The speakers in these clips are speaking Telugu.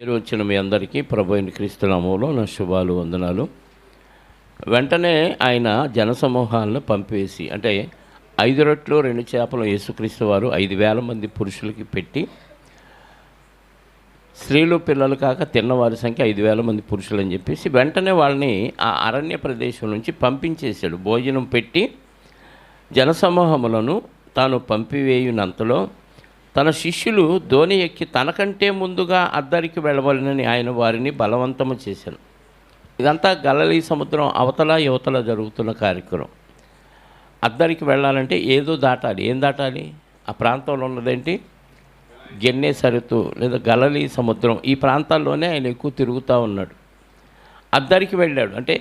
మీరు వచ్చిన మీ అందరికీ ప్రభు అయిన క్రీస్తు నామములో నా శుభాలు వందనాలు. వెంటనే ఆయన జనసమూహాలను పంపివేసి, అంటే 5 రొట్టెలు 2 చేపలు యేసుక్రీస్తు వారు 5,000 మంది పురుషులకి పెట్టి, స్త్రీలు పిల్లలు కాక తిన్నవారి సంఖ్య 5,000 మంది పురుషులు అని చెప్పేసి వెంటనే వాళ్ళని ఆ అరణ్య ప్రదేశం నుంచి పంపించేశాడు. భోజనం పెట్టి జనసమూహములను తాను పంపివేయునంతలో తన శిష్యులు దోణి ఎక్కి తనకంటే ముందుగా అద్దరికి వెళ్ళవలనని ఆయన వారిని బలవంతము చేశాను. ఇదంతా గలిలయ సముద్రం అవతల యువతల జరుగుతున్న కార్యక్రమం. అద్దరికి వెళ్ళాలంటే ఏదో దాటాలి. ఏం దాటాలి? ఆ ప్రాంతంలో ఉన్నదేంటి? గెన్నేసరతు లేదా గలిలయ సముద్రం. ఈ ప్రాంతాల్లోనే ఆయన ఎక్కువ తిరుగుతూ ఉన్నాడు. అద్దరికి వెళ్ళాడు, అంటే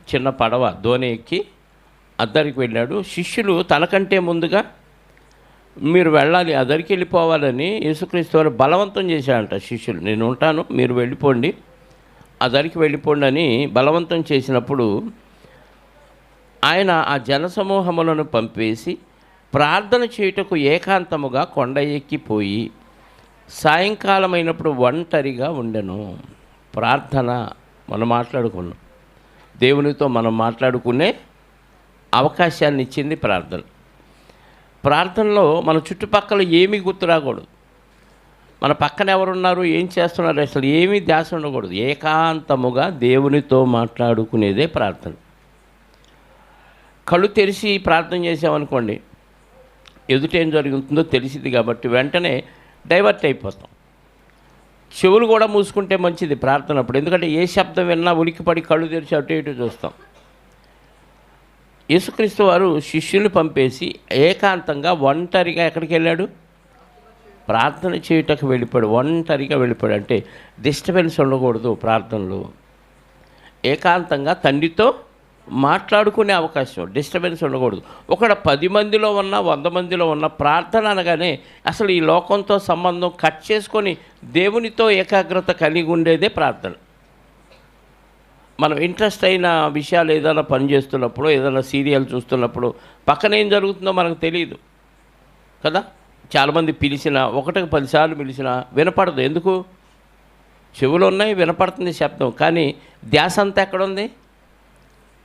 చిన్న పడవ దోణి ఎక్కి అద్దరికి వెళ్ళాడు. శిష్యులు తనకంటే ముందుగా మీరు వెళ్ళాలి, అద్దరికి వెళ్ళిపోవాలని యేసుక్రీస్తు వారు బలవంతం చేశాడంట. శిష్యులు, నేను ఉంటాను, మీరు వెళ్ళిపోండి, అద్దరికి వెళ్ళిపోండి అని బలవంతం చేసినప్పుడు ఆయన ఆ జనసమూహములను పంపేసి ప్రార్థన చేయుటకు ఏకాంతముగా కొండ ఎక్కిపోయి సాయంకాలం అయినప్పుడు ఒంటరిగా ఉండెను. ప్రార్థన మనం మాట్లాడుకున్నాం. దేవునితో మనం మాట్లాడుకునే అవకాశాన్ని ఇచ్చింది ప్రార్థన. ప్రార్థనలో మన చుట్టుపక్కల ఏమీ గుర్తు రాకూడదు. మన పక్కన ఎవరున్నారు, ఏం చేస్తున్నారు, అసలు ఏమీ ధ్యాస ఉండకూడదు. ఏకాంతముగా దేవునితో మాట్లాడుకునేదే ప్రార్థన. కళ్ళు తెరిచి ప్రార్థన చేసామనుకోండి, ఎదుటేం జరుగుతుందో తెలిసింది కాబట్టి వెంటనే డైవర్ట్ అయిపోతాం. చెవులు కూడా మూసుకుంటే మంచిది ప్రార్థన అప్పుడు, ఎందుకంటే ఏ శబ్దం విన్నా ఉలికిపడి కళ్ళు తెరిచి అటు ఇటు చూస్తాం. యేసుక్రీస్తు వారు శిష్యులు పంపేసి ఏకాంతంగా ఒంటరిగా ఎక్కడికి వెళ్ళాడు? ప్రార్థన చేయుటకు వెళ్ళిపోయాడు. ఒంటరిగా వెళ్ళిపోయాడు. అంటే డిస్టర్బెన్స్ ఉండకూడదు ప్రార్థనలో. ఏకాంతంగా తండ్రితో మాట్లాడుకునే అవకాశం, డిస్టర్బెన్స్ ఉండకూడదు. ఒకడ 10 మందిలో ఉన్న 100 మందిలో ఉన్న ప్రార్థన అనగానే అసలు ఈ లోకంతో సంబంధం కట్ చేసుకొని దేవునితో ఏకాగ్రత కలిగి ఉండేదే ప్రార్థన. మనం ఇంట్రెస్ట్ అయిన విషయాలు ఏదైనా పని చేస్తున్నప్పుడు, ఏదైనా సీరియల్ చూస్తున్నప్పుడు పక్కన ఏం జరుగుతుందో మనకు తెలియదు కదా. చాలామంది పిలిచినా 1కి 10 సార్లు పిలిచినా వినపడదు. ఎందుకు? చెవులు ఉన్నాయి, వినపడుతుంది శబ్దం, కానీ ధ్యాస అంతా ఎక్కడుంది?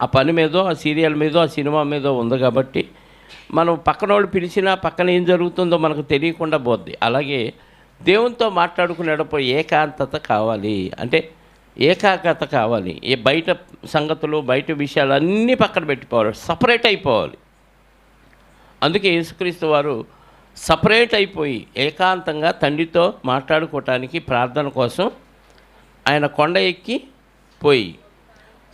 ఆ పని మీదో, ఆ సీరియల్ మీదో, ఆ సినిమా మీదో ఉంది. కాబట్టి మనం పక్కన వాళ్ళు పిలిచినా పక్కన ఏం జరుగుతుందో మనకు తెలియకుండా పోద్ది. అలాగే దేవునితో మాట్లాడుకునేటప్పుడు ఏకాంతత కావాలి, అంటే ఏకాగ్రత కావాలి. ఏ బయట సంగతులు, బయట విషయాలు అన్నీ పక్కన పెట్టిపోవాలి, సపరేట్ అయిపోవాలి. అందుకే యేసుక్రీస్తు వారు సపరేట్ అయిపోయి ఏకాంతంగా తండ్రితో మాట్లాడుకోవటానికి ప్రార్థన కోసం ఆయన కొండ ఎక్కి పోయి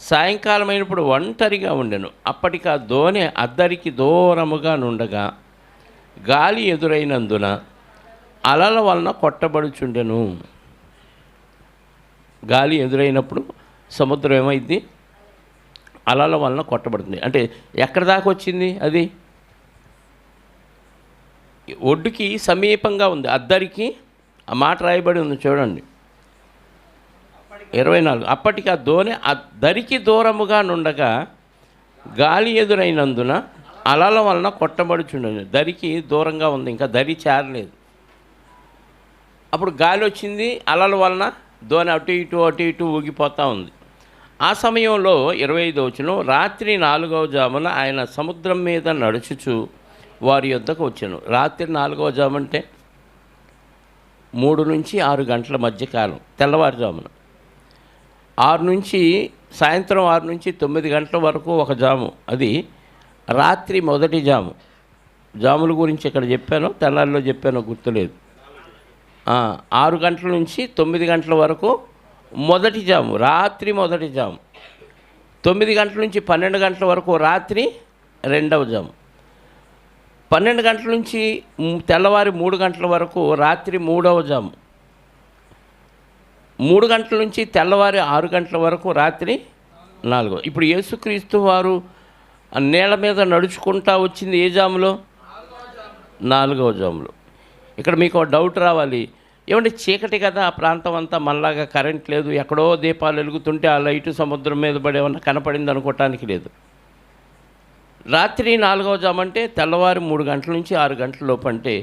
సాయంకాలం అయినప్పుడు ఒంటరిగా ఉండెను. అప్పటికి ఆ దోణి అద్దరికి దూరముగా నుండగా గాలి ఎదురైనందున అలల వలన కొట్టబడుచుండెను. గాలి ఎదురైనప్పుడు సముద్రం ఏమైంది? అలల వలన కొట్టబడుతుంది. అంటే ఎక్కడి దాకా వచ్చింది? అది ఒడ్డుకి సమీపంగా ఉంది. అద్దరికి ఆ మాట రాయబడి ఉంది చూడండి, 24. అప్పటికి ఆ దోణి అద్దరికి దూరముగా నుండగా గాలి ఎదురైనందున అలల వలన కొట్టబడుచుండెను. దరికి దూరంగా ఉంది, ఇంకా దరి చేరలేదు. అప్పుడు గాలి వచ్చింది, అలల వలన దోణి అటు ఇటు ఊగిపోతూ ఉంది. ఆ సమయంలో 25వ వచనం, రాత్రి 4వ జామున ఆయన సముద్రం మీద నడుచుచు వారి యొద్దకు వచ్చాను. రాత్రి 4వ జాము అంటే 3 నుంచి 6 గంటల మధ్యకాలం, తెల్లవారుజామున. 6 నుంచి సాయంత్రం 6 నుంచి 9 గంటల వరకు ఒక జాము, అది రాత్రి మొదటి జాము. జాముల గురించి ఇక్కడ చెప్పానో తెల్లారిలో చెప్పానో గుర్తులేదు. 6 గంటల నుంచి 9 గంటల వరకు మొదటి జాము, రాత్రి మొదటి జాము. 9 గంటల నుంచి 12 గంటల వరకు రాత్రి రెండవ జాము. 12 గంటల నుంచి తెల్లవారి 3 గంటల వరకు రాత్రి మూడవ జాము. 3 గంటల నుంచి తెల్లవారి 6 గంటల వరకు రాత్రి 4. ఇప్పుడు యేసుక్రీస్తు వారు నేల మీద నడుచుకుంటా వచ్చింది ఏ జాములో? 4వ జాములో. ఇక్కడ మీకు డౌట్ రావాలి, ఏమంటే చీకటి కదా ఆ ప్రాంతం అంతా, మనలాగా కరెంట్ లేదు, ఎక్కడో దీపాలు వెలుగుతుంటే ఆ లైటు సముద్రం మీద పడి ఏమన్నా కనపడింది అనుకోవటానికి లేదు. రాత్రి 4వ జాము అంటే తెల్లవారి 3 గంటల నుంచి 6 గంటల లోపు. అంటే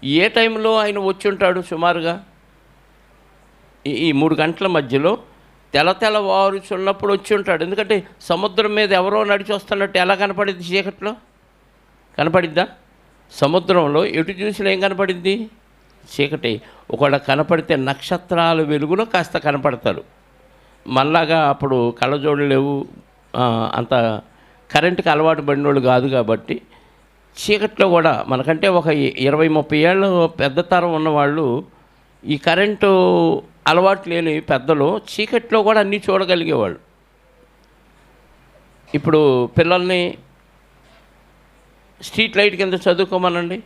ఏ టైంలో ఆయన వచ్చి ఉంటాడు సుమారుగా? ఈ 3 గంటల మధ్యలో తెల్లవారుచున్నప్పుడు వచ్చి ఉంటాడు. ఎందుకంటే సముద్రం మీద ఎవరో నడిచి వస్తున్నట్టు ఎలా కనపడిద్ది? చీకట్లో కనపడిద్దా? సముద్రంలో ఎటు చూసినా ఏం కనపడిద్ది? చీకటి. ఒకవేళ కనపడితే నక్షత్రాల వెలుగులో కాస్త కనపడతారు. మనలాగా అప్పుడు కళ్ళజోళ్ళు లేవు, అంత కరెంటుకి అలవాటు పడినోళ్ళు కాదు. కాబట్టి చీకట్లో కూడా మనకంటే ఒక 20-30 ఏళ్ళు పెద్ద తరం ఉన్నవాళ్ళు, ఈ కరెంటు అలవాటు లేని పెద్దలు చీకట్లో కూడా అన్నీ చూడగలిగేవాళ్ళు. ఇప్పుడు పిల్లల్ని స్ట్రీట్ లైట్ కింద చదువుకోమనండి,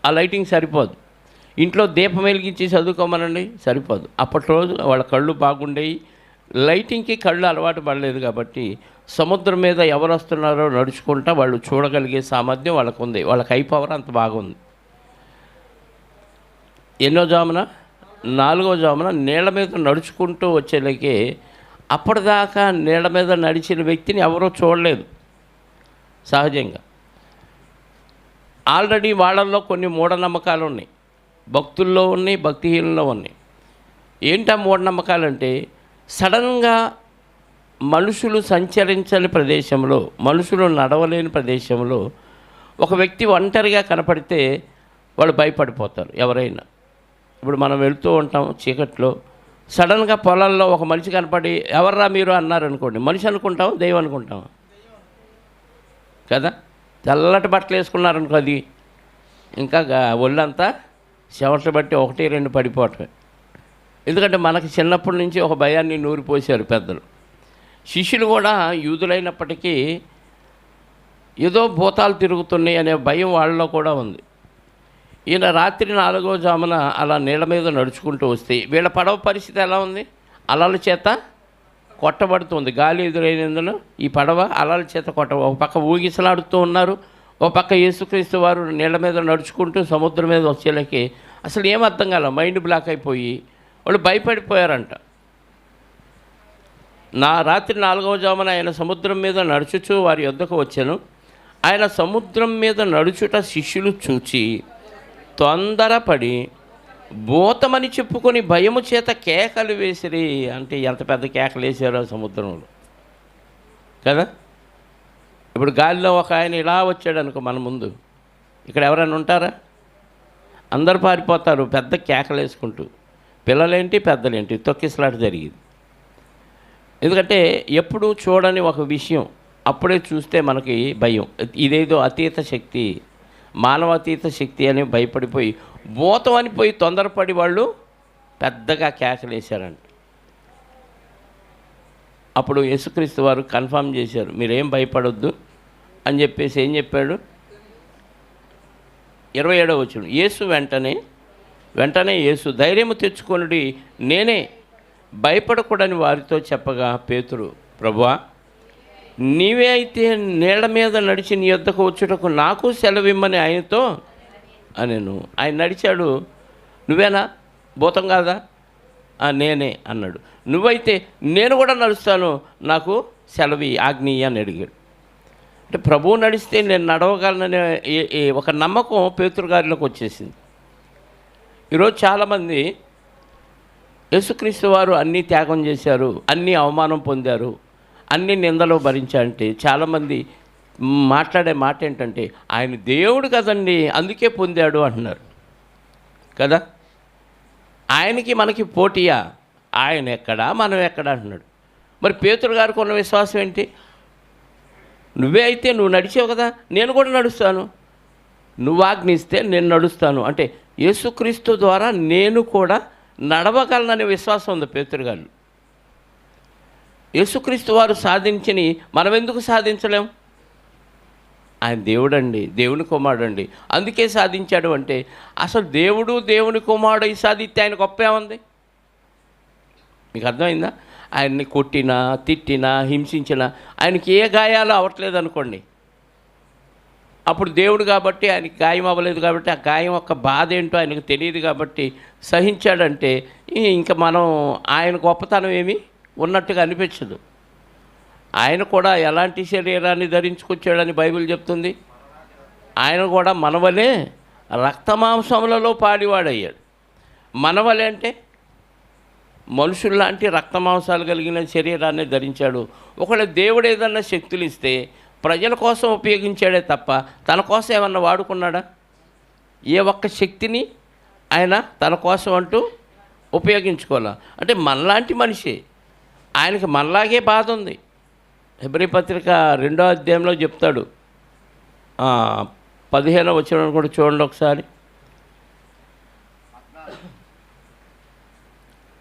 ఆ లైటింగ్ సరిపోదు. ఇంట్లో దీపం వెలిగించి చదువుకోమనండి, సరిపోదు. అప్పటి రోజు వాళ్ళ కళ్ళు బాగుండేవి, లైటింగ్కి కళ్ళు అలవాటు పడలేదు. కాబట్టి సముద్రం మీద ఎవరు వస్తున్నారో నడుచుకుంటా వాళ్ళు చూడగలిగే సామర్థ్యం వాళ్ళకు ఉంది. వాళ్ళ ఐ పవర్ అంత బాగుంది. ఎన్నో జామున? 4వ జామున నీళ్ళ మీద నడుచుకుంటూ వచ్చేలాగే, అప్పటిదాకా నీళ్ళ మీద నడిచిన వ్యక్తిని ఎవరో చూడలేదు సహజంగా. ఆల్రెడీ వాళ్ళల్లో కొన్ని మూఢనమ్మకాలు ఉన్నాయి, భక్తుల్లో ఉన్నాయి, భక్తిహీనుల్లో ఉన్నాయి. ఏంటా మూఢనమ్మకాలంటే, సడన్గా మనుషులు సంచరించని ప్రదేశంలో, మనుషులు నడవలేని ప్రదేశంలో ఒక వ్యక్తి ఒంటరిగా కనపడితే వాళ్ళు భయపడిపోతారు ఎవరైనా. ఇప్పుడు మనం వెళ్తూ ఉంటాం చీకట్లో, సడన్గా పొలాల్లో ఒక మనిషి కనపడి ఎవర్రా మీరు అన్నారనుకోండి, మనిషి అనుకుంటాం, దైవం అనుకుంటాం కదా. తెల్లటి బట్టలు వేసుకున్నారనుకో, అది ఇంకా ఒళ్ళంతా చెమటలు బట్టి 1-2 పడిపోవటమే. ఎందుకంటే మనకి చిన్నప్పటి నుంచి ఒక భయాన్ని నూరిపోసారు పెద్దలు. శిష్యులు కూడా యూదులైనప్పటికీ ఏదో భూతాలు తిరుగుతున్నాయి అనే భయం వాళ్ళలో కూడా ఉంది. ఈయన రాత్రి 4వ జామున అలా నీళ్ళ మీద నడుచుకుంటూ వస్తే వీళ్ళ పడవ పరిస్థితి ఎలా ఉంది? అలల చేత కొట్టబడుతుంది. గాలి ఎదురైనందున ఈ పడవ అలల చేత ఒక పక్క ఊగిసలాడుతూ ఉన్నారు, ఒక పక్క యేసుక్రీస్తు వారు నీళ్ళ మీద నడుచుకుంటూ సముద్రం మీద వచ్చేలకి అసలు ఏం అర్థం కాల, మైండ్ బ్లాక్ అయిపోయి వాళ్ళు భయపడిపోయారంట. రాత్రి 4వ జామున ఆయన సముద్రం మీద నడుచుచూ వారి యొద్దకు వచ్చాను. ఆయన సముద్రం మీద నడుచుట శిష్యులు చూచి తొందరపడి భూతమని చెప్పుకొని భయము చేత కేకలు వేసిరి. అంటే ఎంత పెద్ద కేకలు వేసారో సముద్రంలో కదా. ఇప్పుడు గాలిలో ఒక ఆయన ఇలా వచ్చాడు అనుకో మన ముందు, ఇక్కడ ఎవరైనా ఉంటారా? అందరు పారిపోతారు పెద్ద కేకలు వేసుకుంటూ. పిల్లలేంటి పెద్దలేంటి తొక్కిసలాట జరిగింది. ఎందుకంటే ఎప్పుడు చూడని ఒక విషయం అప్పుడే చూస్తే మనకి భయం. ఇదేదో అతీత శక్తి, మానవాతీత శక్తి అని భయపడిపోయి భూతం అనిపోయి తొందరపడి వాళ్ళు పెద్దగా కేకలేశారంట. అప్పుడు యేసుక్రీస్తు వారు కన్ఫర్మ్ చేశారు, మీరేం భయపడొద్దు అని చెప్పేసి. ఏం చెప్పాడు? 27వ వచనం. వెంటనే యేసు ధైర్యము తెచ్చుకొనుడి, నేనే, భయపడకూడని వారితో చెప్పగా పేతురు, ప్రభువా, నీవే అయితే నీళ్ళ మీద నడిచి నీ యొద్దకు వచ్చుటకు నాకు సెలవిమ్మని ఆయనతో అనేను. ఆయన నడిచాడు, నువ్వేనా, భూతం కాదా? నేనే అన్నాడు. నువ్వైతే నేను కూడా నడుస్తాను, నాకు సెలవి ఆజ్ఞ అని అడిగాడు. అంటే ప్రభువు నడిస్తే నేను నడవగలననే ఒక నమ్మకం పేతురు గారిలోకి వచ్చేసింది. ఈరోజు చాలామంది యేసుక్రీస్తు వారు అన్నీ త్యాగం చేశారు, అన్నీ అవమానం పొందారు, అన్ని నిందలు భరించాలంటే చాలామంది మాట్లాడే మాట ఏంటంటే, ఆయన దేవుడు కదండి అందుకే పొందాడు అంటున్నారు కదా. ఆయనకి మనకి పోటీయా? ఆయన ఎక్కడా మనం ఎక్కడా అంటున్నాడు. మరి పేతురు గారికి ఉన్న విశ్వాసం ఏంటి? నువ్వే అయితే నువ్వు నడిచావు కదా, నేను కూడా నడుస్తాను, నువ్వు ఆజ్ఞిస్తే నేను నడుస్తాను. అంటే యేసుక్రీస్తు ద్వారా నేను కూడా నడవగలననే విశ్వాసం ఉంది పేతురు గారు. యేసుక్రీస్తు వారు సాధించని మనం ఎందుకు సాధించలేం? ఆయన దేవుడండి, దేవుని కుమారుడు అండి, అందుకే సాధించాడు. అంటే అసలు దేవుడు దేవుని కుమారుడు ఈ సాధిస్తే ఆయన గొప్ప ఏముంది? మీకు అర్థమైందా? ఆయన్ని కొట్టినా తిట్టినా హింసించినా ఆయనకి ఏ గాయాలు అవ్వట్లేదు అనుకోండి, అప్పుడు దేవుడు కాబట్టి ఆయనకి గాయం అవ్వలేదు కాబట్టి ఆ గాయం యొక్క బాధ ఏంటో ఆయనకు తెలియదు కాబట్టి సహించాడంటే ఇంకా మనం ఆయన గొప్పతనం ఏమీ ఉన్నట్టుగా అనిపించదు. ఆయన కూడా ఎలాంటి శరీరాన్ని ధరించుకొచ్చాడని బైబిల్ చెప్తుంది. ఆయన కూడా మనవలే రక్తమాంసములలో పాడివాడయ్యాడు. మనవలే అంటే మనుషుల్లాంటి రక్తమాంసాలు కలిగిన శరీరాన్ని ధరించాడు. ఒకవేళ దేవుడు ఏదన్నా శక్తులు ఇస్తే ప్రజల కోసం ఉపయోగించాడే తప్ప తన కోసం ఏమన్నా వాడుకున్నాడా? ఏ ఒక్క శక్తిని ఆయన తన కోసం అంటూ ఉపయోగించుకోవాలా. అంటే మనలాంటి మనిషి, ఆయనకి మనలాగే బాధ ఉంది. హెబ్రీ పత్రిక 2వ అధ్యాయంలో చెప్తాడు. 15వ వచనం కూడా చూడండి ఒకసారి.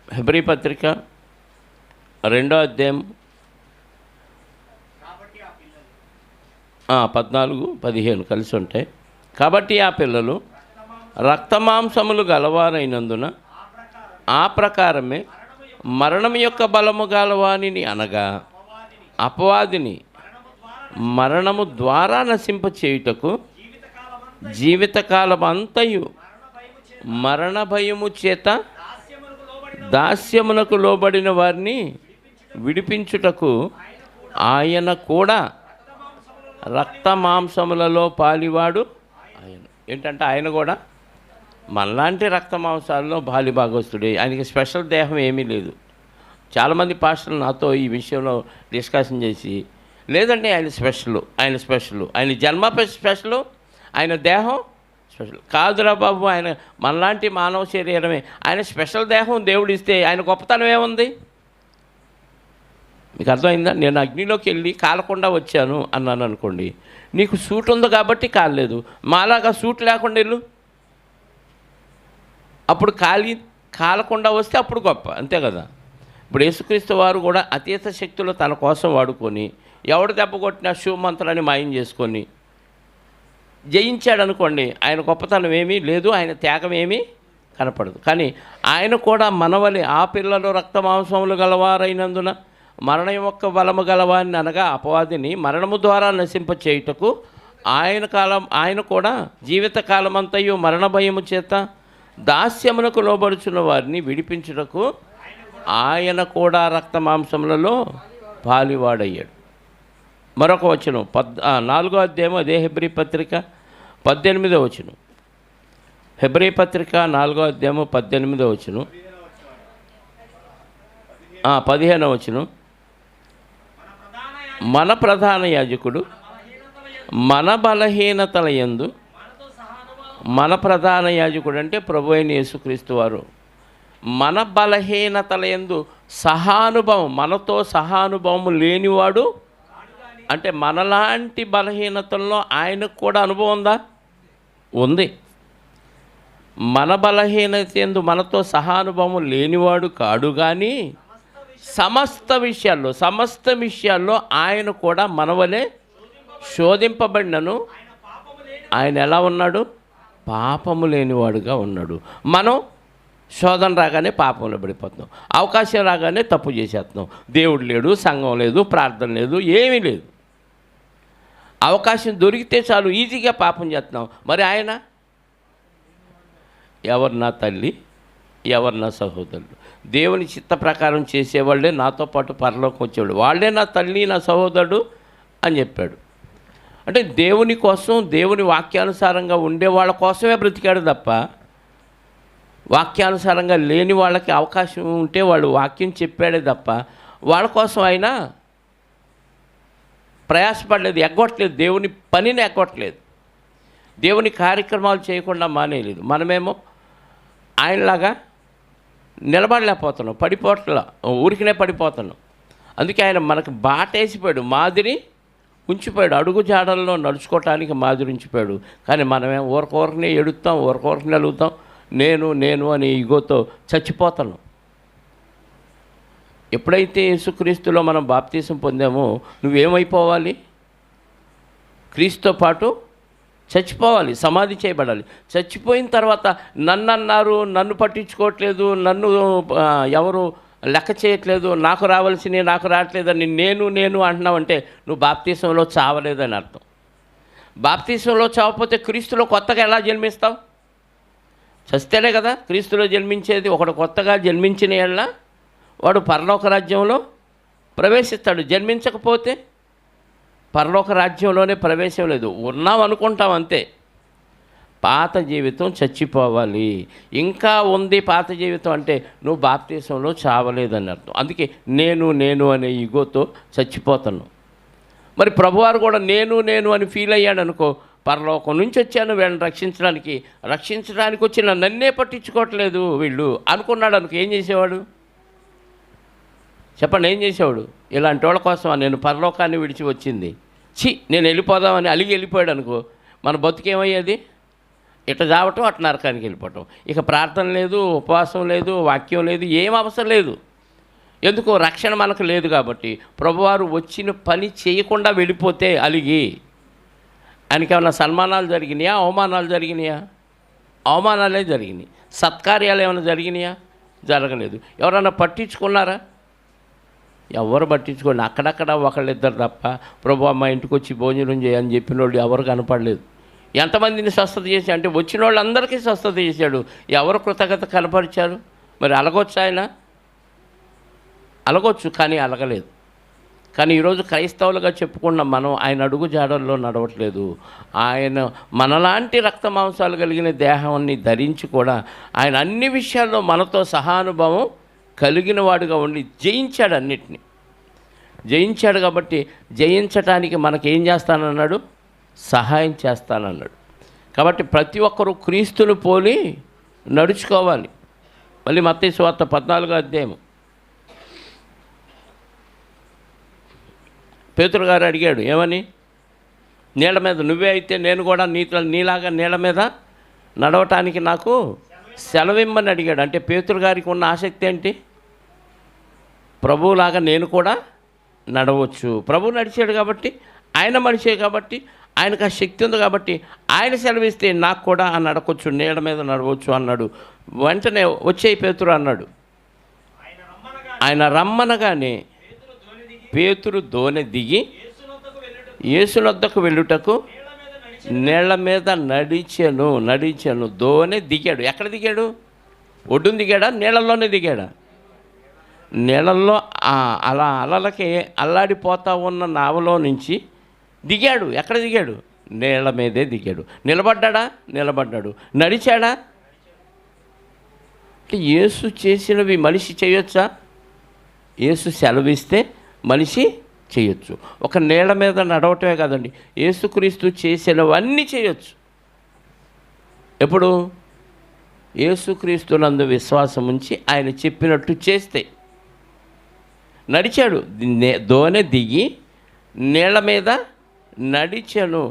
హెబ్రీ పత్రిక 2వ అధ్యాయం 14-15 కలిసి ఉంటాయి. కాబట్టి ఆ పిల్లలు రక్తమాంసములు గలవారైనందున ఆ ప్రకారమే మరణం యొక్క బలము గలవానిని అనగా అపవాదిని మరణము ద్వారా నశింపచేయుటకు జీవితకాలం అంతయు మరణ భయము చేత దాస్యమునకు లోబడిన వారిని విడిపించుటకు ఆయన కూడా రక్తమాంసములలో పాలివాడు. ఆయన ఏంటంటే ఆయన కూడా మనలాంటి రక్తమాంసాలలో భాగస్తుడే. ఆయనకి స్పెషల్ దేహం ఏమీ లేదు. చాలామంది పాస్టర్లు నాతో ఈ విషయంలో డిస్కషన్ చేసి, లేదంటే ఆయన స్పెషల్, ఆయన జన్మ స్పెషల్, ఆయన దేహం స్పెషల్ కాదురా బాబు. ఆయన మనలాంటి మానవ శరీరమే, ఆయన స్పెషల్ దేహం దేవుడు ఇస్తే ఆయన గొప్పతనం ఏముంది? మీకు అర్థమైందా? నేను అగ్నిలోకి వెళ్ళి కాలకుండా వచ్చాను అన్నాను అనుకోండి, నీకు సూట్ ఉంది కాబట్టి కాలేదు, మాలాగా సూట్ లేకుండా వెళ్ళు, అప్పుడు కాలకుండా వస్తే అప్పుడు గొప్ప, అంతే కదా. ఇప్పుడు యేసుక్రీస్తు వారు కూడా అతీత శక్తులు తన కోసం వాడుకొని ఎవడు దెబ్బ కొట్టినా శుభమంత్రాన్ని మాయం చేసుకొని జయించాడు అనుకోండి, ఆయన గొప్పతనం ఏమీ లేదు, ఆయన త్యాగం ఏమీ కనపడదు. కానీ ఆయన కూడా మనవలి ఆ పిల్లలు రక్తమాంసములు గలవారైనందున మరణం యొక్క బలము గలవాన్ని అనగా అపవాదిని మరణము ద్వారా నశింపచేయుటకు ఆయన కూడా జీవితకాలం అంతయు మరణ భయము చేత దాస్యమునకు లోబడుచున్న వారిని విడిపించుటకు ఆయన కూడా రక్తమాంసములలో పాలివాడయ్యాడు. మరొక వచనం 4వ అధ్యాయం అదే హెబ్రీ పత్రిక 18వ వచనం. హెబ్రీ పత్రిక 4వ అధ్యాయం 18వ వచనం, 15వ వచనం. మన ప్రధాన యాజకుడు మన బలహీనతల యందు, మన ప్రధాన యాజకుడు అంటే ప్రభు అయిన యేసుక్రీస్తు వారు మన బలహీనతల యందు సహానుభవం, మనతో సహానుభవం లేనివాడు. అంటే మనలాంటి బలహీనతల్లో ఆయనకు కూడా అనుభవం ఉందా? ఉంది. మన బలహీనత యందు మనతో సహానుభవం లేనివాడు కాడు, కానీ సమస్త విషయాల్లో ఆయన కూడా మనవలే శోధింపబడినను ఆయన ఎలా ఉన్నాడు? పాపము లేనివాడుగా ఉన్నాడు. మనం శోధన రాగానే పాపంలో పడిపోతున్నాం, అవకాశం రాగానే తప్పు చేసేస్తున్నాం. దేవుడు లేడు, సంఘం లేదు, ప్రార్థన లేదు, ఏమీ లేదు. అవకాశం దొరికితే చాలు ఈజీగా పాపం చేస్తున్నాం. మరి ఆయన ఎవరు నా తల్లి, ఎవరు నా సహోదరులు? దేవుని చిత్త ప్రకారం చేసేవాళ్ళే నాతో పాటు పరలోకం వచ్చేవాళ్ళు, వాళ్ళే నా తల్లి, నా సహోదరుడు అని చెప్పాడు. అంటే దేవుని కోసం, దేవుని వాక్యానుసారంగా ఉండే వాళ్ళ కోసమే బ్రతికాడు తప్ప వాక్యానుసారంగా లేని వాళ్ళకి అవకాశం ఉంటే వాళ్ళు వాక్యం చెప్పాడే తప్ప వాళ్ళ కోసం ఆయన ప్రయాసపడలేదు, ఎగ్గొట్టలేదు, దేవుని పనిని ఎగ్గొట్టలేదు, దేవుని కార్యక్రమాలు చేయకుండా మానేయలేదు. మనమేమో ఆయనలాగా నిలబడలేకపోతున్నాం, ఊరికినే పడిపోతున్నాం. అందుకే ఆయన మనకు బాటేసిపోయాడు, మాదిరి ఉంచిపోయాడు, అడుగు జాడల్లో నడుచుకోవటానికి మాదిరి ఉంచిపోయాడు. కానీ మనమే ఊరకూరనే ఎడుతాం, ఊరకూరనే అలుగుతాం, నేను అని ఈగోతో చచ్చిపోతున్నాం. ఎప్పుడైతే యేసుక్రీస్తులో మనం బాప్తీసం పొందామో నువ్వేమైపోవాలి? క్రీస్తుతో పాటు చచ్చిపోవాలి, సమాధి చేయబడాలి. చచ్చిపోయిన తర్వాత నన్ను అన్నారు, నన్ను పట్టించుకోవట్లేదు, నన్ను ఎవరు లెక్క చేయట్లేదు, నాకు రావాల్సినవి నాకు రావట్లేదని నేను అంటున్నావంటే నువ్వు బాప్తీసంలో చావలేదని అర్థం. బాప్తీసంలో చావకపోతే క్రీస్తులో కొత్తగా ఎలా జన్మిస్తావు? చస్తేనే కదా క్రీస్తులో జన్మించేది. ఒకడు కొత్తగా జన్మించిన ఎడల వాడు పరలోక రాజ్యంలో ప్రవేశిస్తాడు. జన్మించకపోతే పరలోక రాజ్యంలోనే ప్రవేశం లేదు. ఉన్నాం అనుకుంటాం అంతే. పాత జీవితం చచ్చిపోవాలి. ఇంకా ఉంది పాత జీవితం అంటే నువ్వు బాప్తీసంలో చావలేదని అర్థం. అందుకే నేను అనే ఈగోతో చచ్చిపోతాను. మరి ప్రభువారు కూడా నేను అని ఫీల్ అయ్యాడు అనుకో, పరలోకం నుంచి వచ్చాను వీళ్ళని రక్షించడానికి వచ్చిన నన్నే పట్టించుకోవట్లేదు వీళ్ళు అనుకున్నాడు అనుకో, ఏం చేసేవాడు చెప్పండి? ఏం చేసేవాడు? ఇలాంటి వాళ్ళ కోసం నేను పరలోకాన్ని విడిచి వచ్చింది, నేను వెళ్ళిపోదామని అలిగి వెళ్ళిపోయాడు అనుకో, మన బతుకేమయ్యేది? ఇట్లా చావటం, అట్లా నరకానికి వెళ్ళిపోవటం. ఇక ప్రార్థన లేదు, ఉపవాసం లేదు, వాక్యం లేదు, ఏం అవసరం లేదు. ఎందుకు? రక్షణ మనకు లేదు కాబట్టి. ప్రభువారు వచ్చిన పని చేయకుండా వెళ్ళిపోతే అలిగి ఆయనకి ఏమైనా సన్మానాలు జరిగినాయా? అవమానాలు జరిగినాయా? అవమానాలే జరిగినాయి. సత్కార్యాలు ఏమైనా జరిగినాయా? జరగలేదు. ఎవరైనా పట్టించుకున్నారా? ఎవరు పట్టించుకోండి. అక్కడక్కడ ఒకళ్ళిద్దరు తప్ప ప్రభు మా ఇంటికి వచ్చి భోజనం చేయని చెప్పిన వాళ్ళు ఎవరు కనపడలేదు. ఎంతమందిని స్వస్థత చేసి అంటే వచ్చిన వాళ్ళందరికీ స్వస్థత చేశాడు. ఎవరు కృతజ్ఞత కనపరిచారు? మరి అలగొచ్చు ఆయన? అలగొచ్చు, కానీ అలగలేదు. కానీ ఈరోజు క్రైస్తవులుగా చెప్పుకున్న మనం ఆయన అడుగు జాడల్లో నడవట్లేదు. ఆయన మనలాంటి రక్త మాంసాలు కలిగిన దేహాన్ని ధరించి కూడా ఆయన అన్ని విషయాల్లో మనతో సహానుభవం కలిగిన వాడుగా ఉండి జయించాడు. అన్నిటినీ జయించాడు. కాబట్టి జయించటానికి మనకేం చేస్తానన్నాడు? సహాయం చేస్తానన్నాడు. కాబట్టి ప్రతి ఒక్కరూ క్రీస్తును పోలి నడుచుకోవాలి. మళ్ళీ మత్తయి సువార్త 14వ అధ్యాయం పేతురు గారు అడిగాడు, ఏమని? నీళ్ళ మీద నువ్వే అయితే నేను కూడా నీలాగా నీళ్ళ మీద నడవటానికి నాకు సెలవిమ్మని అడిగాడు. అంటే పేతురు గారికి ఉన్న ఆసక్తి ఏంటి? ప్రభువులాగా నేను కూడా నడవచ్చు. ప్రభు నడిచాడు కాబట్టి, ఆయన మనిషే కాబట్టి, ఆయనకు ఆ శక్తి ఉంది కాబట్టి ఆయన సెలవిస్తే నాకు కూడా ఆ నడకొచ్చు, నీళ్ళ మీద నడవచ్చు అన్నాడు. వెంటనే వచ్చే పేతురు అన్నాడు. ఆయన రమ్మనగానే పేతురు దోణి దిగి యేసునొద్దకు వెళ్ళుటకు నీళ్ల మీద నడిచెను. దోణి దిగాడు. ఎక్కడ దిగాడు? ఒడ్డున దిగాడా? నీళ్ళల్లోనే దిగాడా? నీళ్ళల్లో అలా అలలకి అల్లాడిపోతా ఉన్న నావలో నుంచి దిగాడు. ఎక్కడ దిగాడు? నీళ్ల మీదే దిగాడు. నిలబడ్డాడు. నడిచాడా? అంటే యేసు చేసినవి మనిషి చేయొచ్చా? యేసు సెలవిస్తే మనిషి చేయొచ్చు. ఒక నీళ్ల మీద నడవటమే కాదండి, యేసుక్రీస్తు చేసినవన్నీ చేయొచ్చు. ఎప్పుడు? యేసుక్రీస్తునందు విశ్వాసం ఉంచి ఆయన చెప్పినట్టు చేస్తే. నడిచాడు. దోణి దిగి నీళ్ల మీద నడిచాను.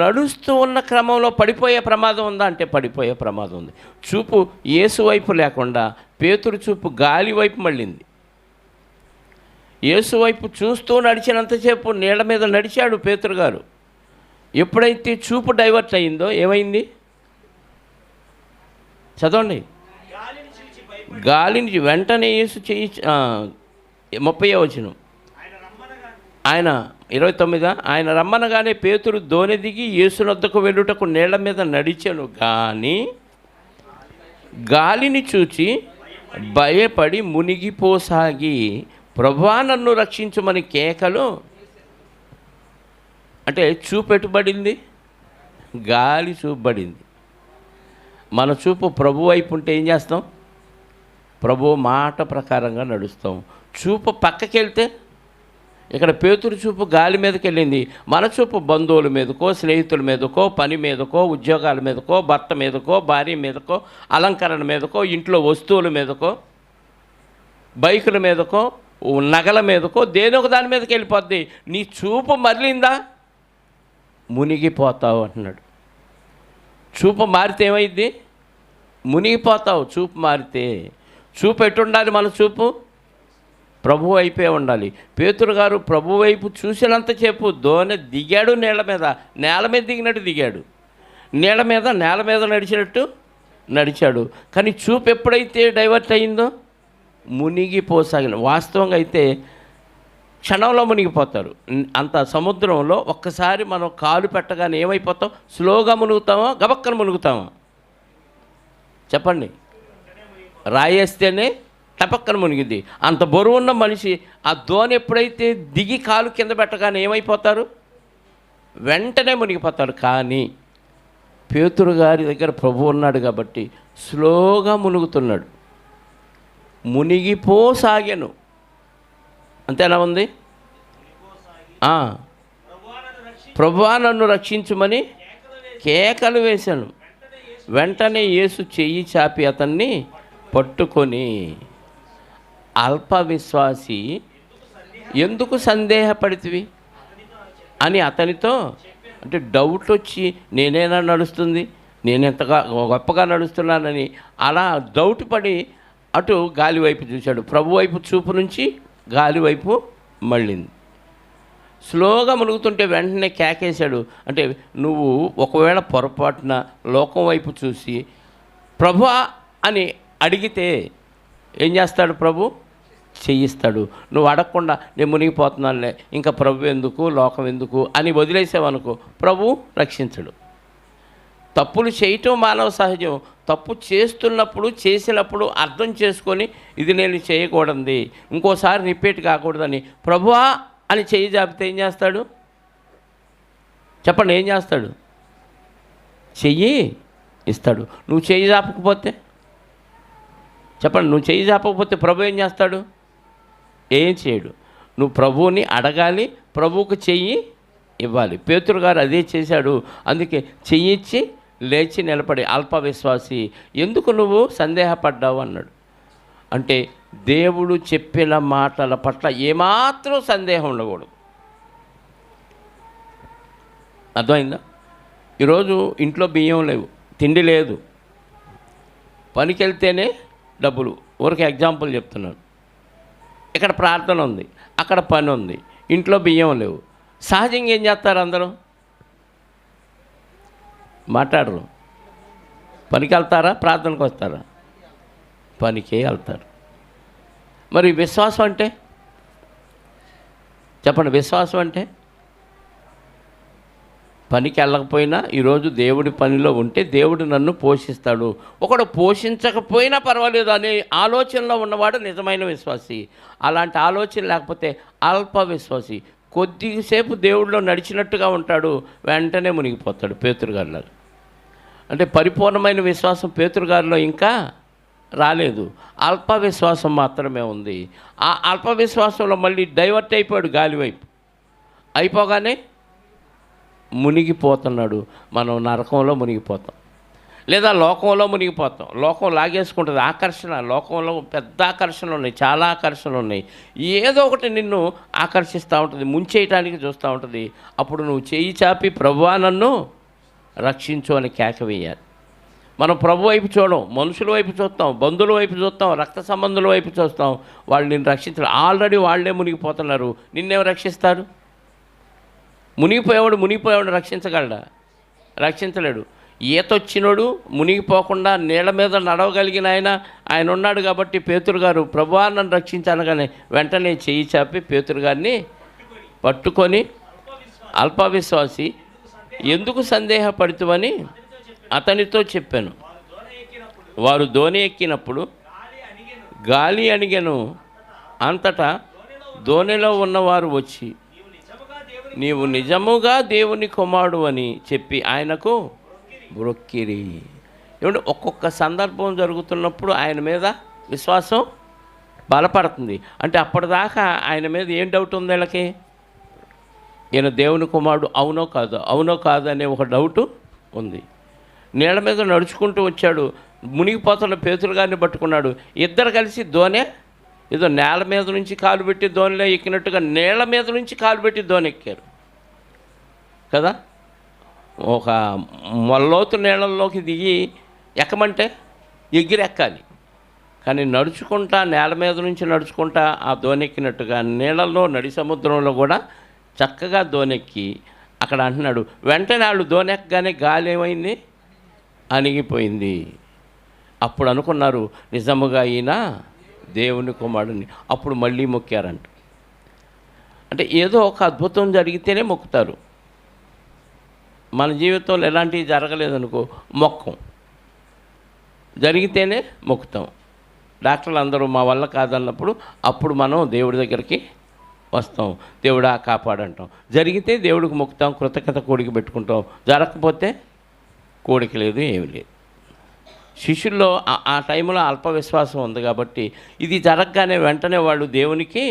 నడుస్తూ ఉన్న క్రమంలో పడిపోయే ప్రమాదం ఉందా అంటే పడిపోయే ప్రమాదం ఉంది. చూపు యేసు వైపు లేకుండా పేతురు చూపు గాలి వైపు మళ్ళింది. యేసు వైపు చూస్తూ నడిచినంతసేపు నీళ్ల మీద నడిచాడు పేతురు గారు. ఎప్పుడైతే చూపు డైవర్ట్ అయిందో ఏమైంది? చదవండి. గాలిని వెంటనే యేసు చేయి 30వ వచనం. ఆయన 29 ఆయన రమ్మనగానే పేతురు దోణి దిగి యేసునొద్దకు వెళ్ళుటకు నీళ్ల మీద నడిచెను. కానీ గాలిని చూచి భయపడి మునిగిపోసాగి ప్రభువా నన్ను రక్షించమని కేకలు. అంటే చూపెట్టుబడింది, గాలి చూపబడింది. మన చూపు ప్రభు వైపు ఉంటే ఏం చేస్తాం? ప్రభు మాట ప్రకారంగా నడుస్తాం. చూపు పక్కకి వెళ్తే, ఇక్కడ పేతురు చూపు గాలి మీదకి వెళ్ళింది. మన చూపు బంధువుల మీదకో, స్నేహితుల మీదకో, పని మీదకో, ఉద్యోగాల మీదకో, భర్త మీదకో, భార్య మీదకో, అలంకరణ మీదకో, ఇంట్లో వస్తువుల మీదకో, బైకుల మీదకో, నగల మీదకో, దేనొక దాని మీదకి వెళ్ళిపోద్ది. నీ చూపు మరలిందా మునిగిపోతావు అంటున్నాడు. చూపు మారితే ఏమైంది? మునిగిపోతావు. చూపు మారితే. చూపు ఎటుండాలి? మన చూపు ప్రభు వైపే ఉండాలి. పేతురు గారు ప్రభు వైపు చూసినంతసేపు దోణి దిగాడు. నేల మీద దిగినట్టు దిగాడు. నేల మీద నడిచినట్టు నడిచాడు. కానీ చూపు ఎప్పుడైతే డైవర్ట్ అయిందో మునిగిపోసాగిన. వాస్తవంగా అయితే క్షణంలో మునిగిపోతారు. అంత సముద్రంలో ఒక్కసారి మనం కాలు పెట్టగానే ఏమైపోతాం? స్లోగా మునుగుతామా, గబక్కన మునుగుతామా? చెప్పండి. రాయేస్తేనే టపక్కన మునిగిద్ది. అంత బరువున్న మనిషి ఆ దోణి ఎప్పుడైతే దిగి కాలు కింద పెట్టగానే ఏమైపోతారు? వెంటనే మునిగిపోతారు. కానీ పేతురు గారి దగ్గర ప్రభు ఉన్నాడు కాబట్టి స్లోగా మునుగుతున్నాడు. మునిగిపోసాగాను. అంతేనా ఉంది? ప్రభువా నన్ను రక్షించుమని కేకలు వేశాను. వెంటనే యేసు చెయ్యి చాపి అతన్ని పట్టుకొని, అల్ప విశ్వాసి ఎందుకు సందేహపడితివి అని అతనితో, అంటే డౌట్ వచ్చి నేనేనా నడుస్తుంది, నేనెంతగా గొప్పగా నడుస్తున్నానని అలా డౌట్ పడి అటు గాలి వైపు చూశాడు. ప్రభు వైపు చూపు నుంచి గాలి వైపు మళ్ళింది. స్లోగా మునుగుతుంటే వెంటనే కేకేశాడు. అంటే నువ్వు ఒకవేళ పొరపాటున లోకం వైపు చూసి ప్రభువా అని అడిగితే ఏం చేస్తాడు? ప్రభు చెయ్యిస్తాడు. నువ్వు అడగకుండా నేను మునిగిపోతున్నానులే, ఇంకా ప్రభు ఎందుకు, లోకం ఎందుకు అని వదిలేసావనుకో, ప్రభు రక్షించడు. తప్పులు చేయటం మానవ సహజం. తప్పు చేసినప్పుడు అర్థం చేసుకొని ఇది నేను చేయకూడదు, ఇంకోసారి రిపీట్ కాకూడదని ప్రభువా అని చెయ్యి జాపితే ఏం చేస్తాడు? చెప్పండి, ఏం చేస్తాడు? చెయ్యి ఇస్తాడు. నువ్వు చెయ్యి జాపకపోతే చెప్పండి, నువ్వు చెయ్యి జాపకపోతే ప్రభు ఏం చేస్తాడు? ఏం చేయడు. నువ్వు ప్రభువుని అడగాలి, ప్రభువుకు చెయ్యి ఇవ్వాలి. పేతురు గారు అదే చేశాడు. అందుకే చెయ్యి ఇచ్చి లేచి నిలబడి, అల్ప విశ్వాసి ఎందుకు నువ్వు సందేహపడ్డావు అన్నాడు. అంటే దేవుడు చెప్పిన మాటల పట్ల ఏమాత్రం సందేహం ఉండకూడదు. అర్థమైందా? ఈరోజు ఇంట్లో బియ్యం లేవు, తిండి లేదు, పనికి వెళ్తేనే డబ్బులు. ఊరికి ఎగ్జాంపుల్ చెప్తున్నాను. ఇక్కడ ప్రార్థన ఉంది, అక్కడ పని ఉంది, ఇంట్లో బియ్యం లేవు. సహజంగా ఏం చేస్తారు? అందరూ మాట్లాడరు. పనికి వెళ్తారా? ప్రార్థనకు వస్తారా? పనికే వెళ్తారు. మరి విశ్వాసం అంటే చెప్పండి, విశ్వాసం అంటే పనికి వెళ్ళకపోయినా ఈరోజు దేవుడి పనిలో ఉంటే దేవుడు నన్ను పోషిస్తాడు, ఒకడు పోషించకపోయినా పర్వాలేదు అనే ఆలోచనలో ఉన్నవాడు నిజమైన విశ్వాసి. అలాంటి ఆలోచన లేకపోతే అల్ప విశ్వాసి. కొద్దిసేపు దేవుడిలో నడిచినట్టుగా ఉంటాడు, వెంటనే మునిగిపోతాడు. పేతురు గారిలో అంటే పరిపూర్ణమైన విశ్వాసం పేతురు గారిలో ఇంకా రాలేదు, అల్ప విశ్వాసం మాత్రమే ఉంది. ఆ అల్ప విశ్వాసంలో మళ్ళీ డైవర్ట్ అయిపోయాడు గాలి వైపు. అయిపోగానే మునిగిపోతున్నాడు. మనం నరకంలో మునిగిపోతాం, లేదా లోకంలో మునిగిపోతాం. లోకం లాగేసుకుంటుంది. ఆకర్షణ, లోకంలో పెద్ద ఆకర్షణలు ఉన్నాయి, చాలా ఆకర్షణలు ఉన్నాయి. ఏదో ఒకటి నిన్ను ఆకర్షిస్తూ ఉంటుంది, ముంచేయటానికి చూస్తూ ఉంటుంది. అప్పుడు నువ్వు చేయి చాపి ప్రభువా నన్ను రక్షించు అని కేక వేయాలి. మనం ప్రభు వైపు చూడం, మనుషుల వైపు చూస్తాం, బంధువుల వైపు చూస్తాం, రక్త సంబంధుల వైపు చూస్తాం. వాళ్ళు నిన్ను రక్షించరు. ఆల్రెడీ వాళ్ళే మునిగిపోతున్నారు, నిన్నేం రక్షిస్తారు? మునిగిపోయేవాడు రక్షించగలడా? రక్షించలేడు. ఈతొచ్చినోడు మునిగిపోకుండా నీళ్ళ మీద నడవగలిగిన ఆయన ఉన్నాడు. కాబట్టి పేతురు గారు ప్రభువా నన్ను రక్షించనగానే వెంటనే చెయ్యి చాపి పేతురు గారిని పట్టుకొని, అల్ప విశ్వాసి ఎందుకు సందేహపడుతువని అతనితో చెప్పాను. వారు దోణి ఎక్కినప్పుడు గాలి అణిగెను. అంతటా దోణిలో ఉన్నవారు వచ్చి నీవు నిజముగా దేవుని కుమారుడు అని చెప్పి ఆయనకు బ్రొక్కిరి. ఏమంటే ఒక్కొక్క సందర్భం జరుగుతున్నప్పుడు ఆయన మీద విశ్వాసం బలపడుతుంది. అంటే అప్పటిదాకా ఆయన మీద ఏం డౌట్ ఉంది వీళ్ళకి? ఈయన దేవుని కుమారుడు అవునో కాదు అనే ఒక డౌటు ఉంది. నీళ్ళ మీద నడుచుకుంటూ వచ్చాడు, మునిగిపోతున్న పేతురు గారిని పట్టుకున్నాడు. ఇద్దరు కలిసి దోణి ఏదో నేల మీద నుంచి కాలు పెట్టి దోణిలో ఎక్కినట్టుగా నీళ్ళ మీద నుంచి కాలు పెట్టి దోణి ఎక్కారు కదా. ఒక మొల్లోతు నీళ్ళల్లోకి దిగి ఎక్కమంటే ఎక్కాలి, కానీ నడుచుకుంటా నేల మీద నుంచి నడుచుకుంటా ఆ దోణెక్కినట్టుగా నీళ్ళల్లో నడి సముద్రంలో కూడా చక్కగా దోణెక్కి అక్కడ అంటున్నాడు. వెంటనే వాళ్ళు దోణెక్కగానే గాలి ఏమైంది? అణిగిపోయింది. అప్పుడు అనుకున్నారు నిజముగా ఈయన దేవుని కుమారుడిని. అప్పుడు మళ్ళీ మొక్కారంట. అంటే ఏదో ఒక అద్భుతం జరిగితేనే మొక్కుతారు. మన జీవితంలో ఎలాంటివి జరగలేదనుకో మొక్కం, జరిగితేనే మొక్కుతాం. డాక్టర్లు అందరూ మా వల్ల కాదన్నప్పుడు అప్పుడు మనం దేవుడి దగ్గరికి వస్తాం, దేవుడా కాపాడంటాం. జరిగితే దేవుడికి మొక్కుతాం, కృతజ్ఞత కోడికి పెట్టుకుంటాం. జరగకపోతే కోడిక లేదు, ఏమి లేదు. శిష్యుల్లో ఆ టైంలో అల్ప విశ్వాసం ఉంది కాబట్టి ఇది జరగగానే వెంటనే వాళ్ళు దేవునికి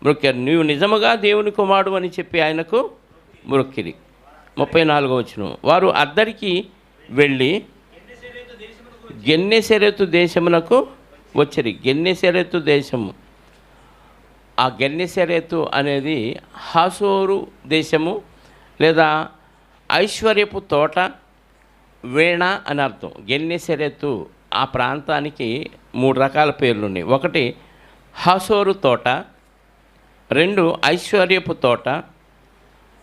మొక్కారు. నీవు నిజముగా దేవుని కుమారుడు అని చెప్పి ఆయనకు మొక్కిరి. 34వ వచనం. వారు అద్దరికి వెళ్ళి గెన్నెసెరెతు దేశమునకు వచ్చిరి. గెన్నెసెరెతు దేశము, ఆ గెన్నెసెరెతు అనేది హాసోరు దేశము లేదా ఐశ్వర్యపు తోట, వీణ అని అర్థం. గెన్నెసెరెతు ఆ ప్రాంతానికి 3 రకాల పేర్లు ఉన్నాయి. 1 హాసోరు తోట, 2 ఐశ్వర్యపు తోట,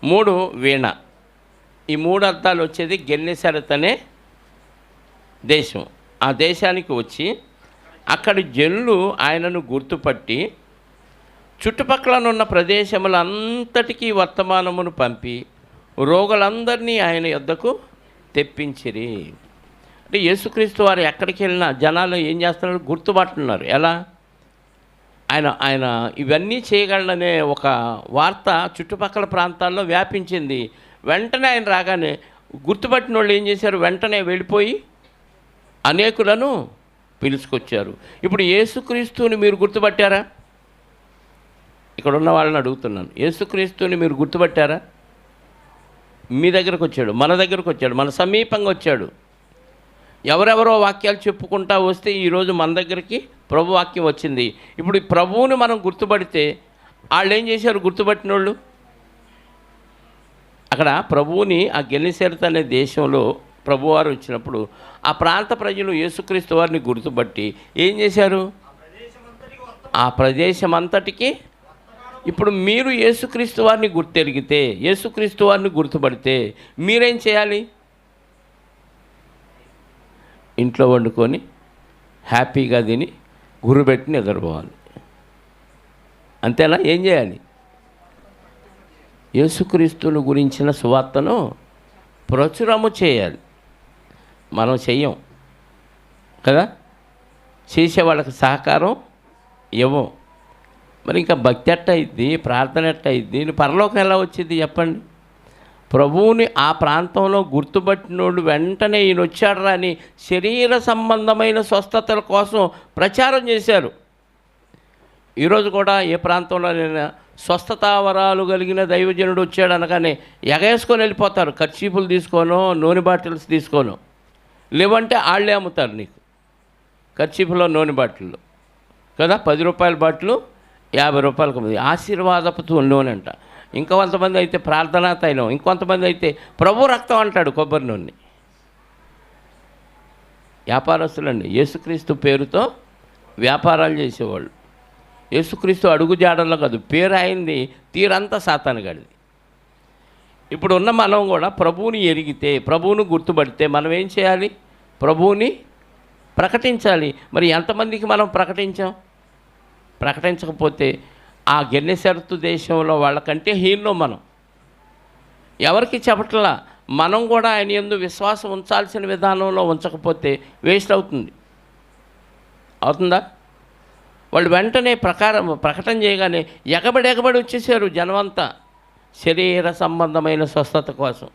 3 వీణ. ఈ 3 అర్థాలు వచ్చేది గెన్నెసరెతు అనే దేశం. ఆ దేశానికి వచ్చి అక్కడి జనులు ఆయనను గుర్తుపట్టి చుట్టుపక్కలనున్న ప్రదేశములంతటికీ వర్తమానమును పంపి రోగులందరినీ ఆయన యొద్దకు తెప్పించిరి. అంటే యేసుక్రీస్తు వారు ఎక్కడికి వెళ్ళినా జనాలు ఏం చేస్తున్నారు? గుర్తుపట్టున్నారు. ఎలా? ఆయన ఇవన్నీ చేయగలడనే ఒక వార్త చుట్టుపక్కల ప్రాంతాల్లో వ్యాపించింది. వెంటనే ఆయన రాగానే గుర్తుపట్టిన వాళ్ళు ఏం చేశారు? వెంటనే వెళ్ళిపోయి అనేకులను పిలుచుకొచ్చారు. ఇప్పుడు యేసుక్రీస్తుని మీరు గుర్తుపట్టారా? ఇక్కడ ఉన్న వాళ్ళని అడుగుతున్నాను, యేసుక్రీస్తుని మీరు గుర్తుపట్టారా? మీ దగ్గరకు వచ్చాడు, మన దగ్గరకు వచ్చాడు, మన సమీపంగా వచ్చాడు. ఎవరెవరో వాక్యాలు చెప్పుకుంటా వస్తే ఈరోజు మన దగ్గరికి ప్రభు వాక్యం వచ్చింది. ఇప్పుడు ఈ ప్రభువుని మనం గుర్తుపడితే వాళ్ళు ఏం చేశారు? గుర్తుపట్టిన వాళ్ళు అక్కడ ప్రభువుని ఆ గెన్నెసరెతు అనే దేశంలో ప్రభువారు వచ్చినప్పుడు ఆ ప్రాంత ప్రజలు యేసుక్రీస్తు వారిని గుర్తుపట్టి ఏం చేశారు? ఆ ప్రదేశం అంతటికి. ఇప్పుడు మీరు యేసుక్రీస్తు వారిని గుర్తెరిగితే, యేసుక్రీస్తు వారిని గుర్తుపడితే మీరేం చేయాలి? ఇంట్లో వండుకొని హ్యాపీగా తిని గుర్రుపెట్టి నిద్రపోవాలి. అంతేనా? ఏం చేయాలి? యేసుక్రీస్తుని గురించిన సువార్తను ప్రచురము చేయాలి. మనం చెయ్యం కదా, చేసే వాళ్ళకి సహకారం ఇవ్వం. మరి ఇంకా భక్తి ఎట్ట అయింది, ప్రార్థన ఎట్ట అయింది, పరలోకం ఎలా వచ్చింది చెప్పండి? ప్రభువుని ఆ ప్రాంతంలో గుర్తుపట్టినోళ్ళు వెంటనే ఈయన వచ్చాడు అని శరీర సంబంధమైన స్వస్థతల కోసం ప్రచారం చేశారు. ఈరోజు కూడా ఏ ప్రాంతంలోనైనా స్వస్థతావరాలు కలిగిన దైవజనుడు వచ్చాడు అనగానే ఎగేసుకొని వెళ్ళిపోతారు. కర్చీపులు తీసుకోనో నూనె బాటిల్స్ తీసుకోను, లేవంటే వాళ్ళే అమ్ముతారు నీకు కర్చీపులో నూనె బాటిల్లో కదా. 10 రూపాయల బాటిల్ 50 రూపాయలకు ఉంది. ఆశీర్వాదపు నూనె అంట. ఇంకొంతమంది అయితే ప్రార్థనా తైలం, ఇంకొంతమంది అయితే ప్రభు రక్తం అంటాడు కొబ్బరి నూనె. వ్యాపారస్తులండి, యేసుక్రీస్తు పేరుతో వ్యాపారాలు చేసేవాళ్ళు. యేసుక్రీస్తు అడుగు జాడల్లో కాదు, పేరు అయింది తీరంతా సాతానుగాడిది. ఇప్పుడు ఉన్న మనం కూడా ప్రభువుని ఎరిగితే, ప్రభువుని గుర్తుపడితే మనం ఏం చేయాలి? ప్రభువుని ప్రకటించాలి. మరి ఎంతమందికి మనం ప్రకటించకపోతే ఆ గెన్నెసరెతు దేశంలో వాళ్ళకంటే హీనం మనం. ఎవరికి చెప్పట్లా. మనం కూడా ఆయన యందు విశ్వాసం ఉంచాల్సిన విధానంలో ఉంచకపోతే వేస్ట్ అవుతుందా? వాళ్ళు వెంటనే ప్రకటన చేయగానే ఎగబడి వచ్చేసారు జనమంతా శరీర సంబంధమైన స్వస్థత కోసం.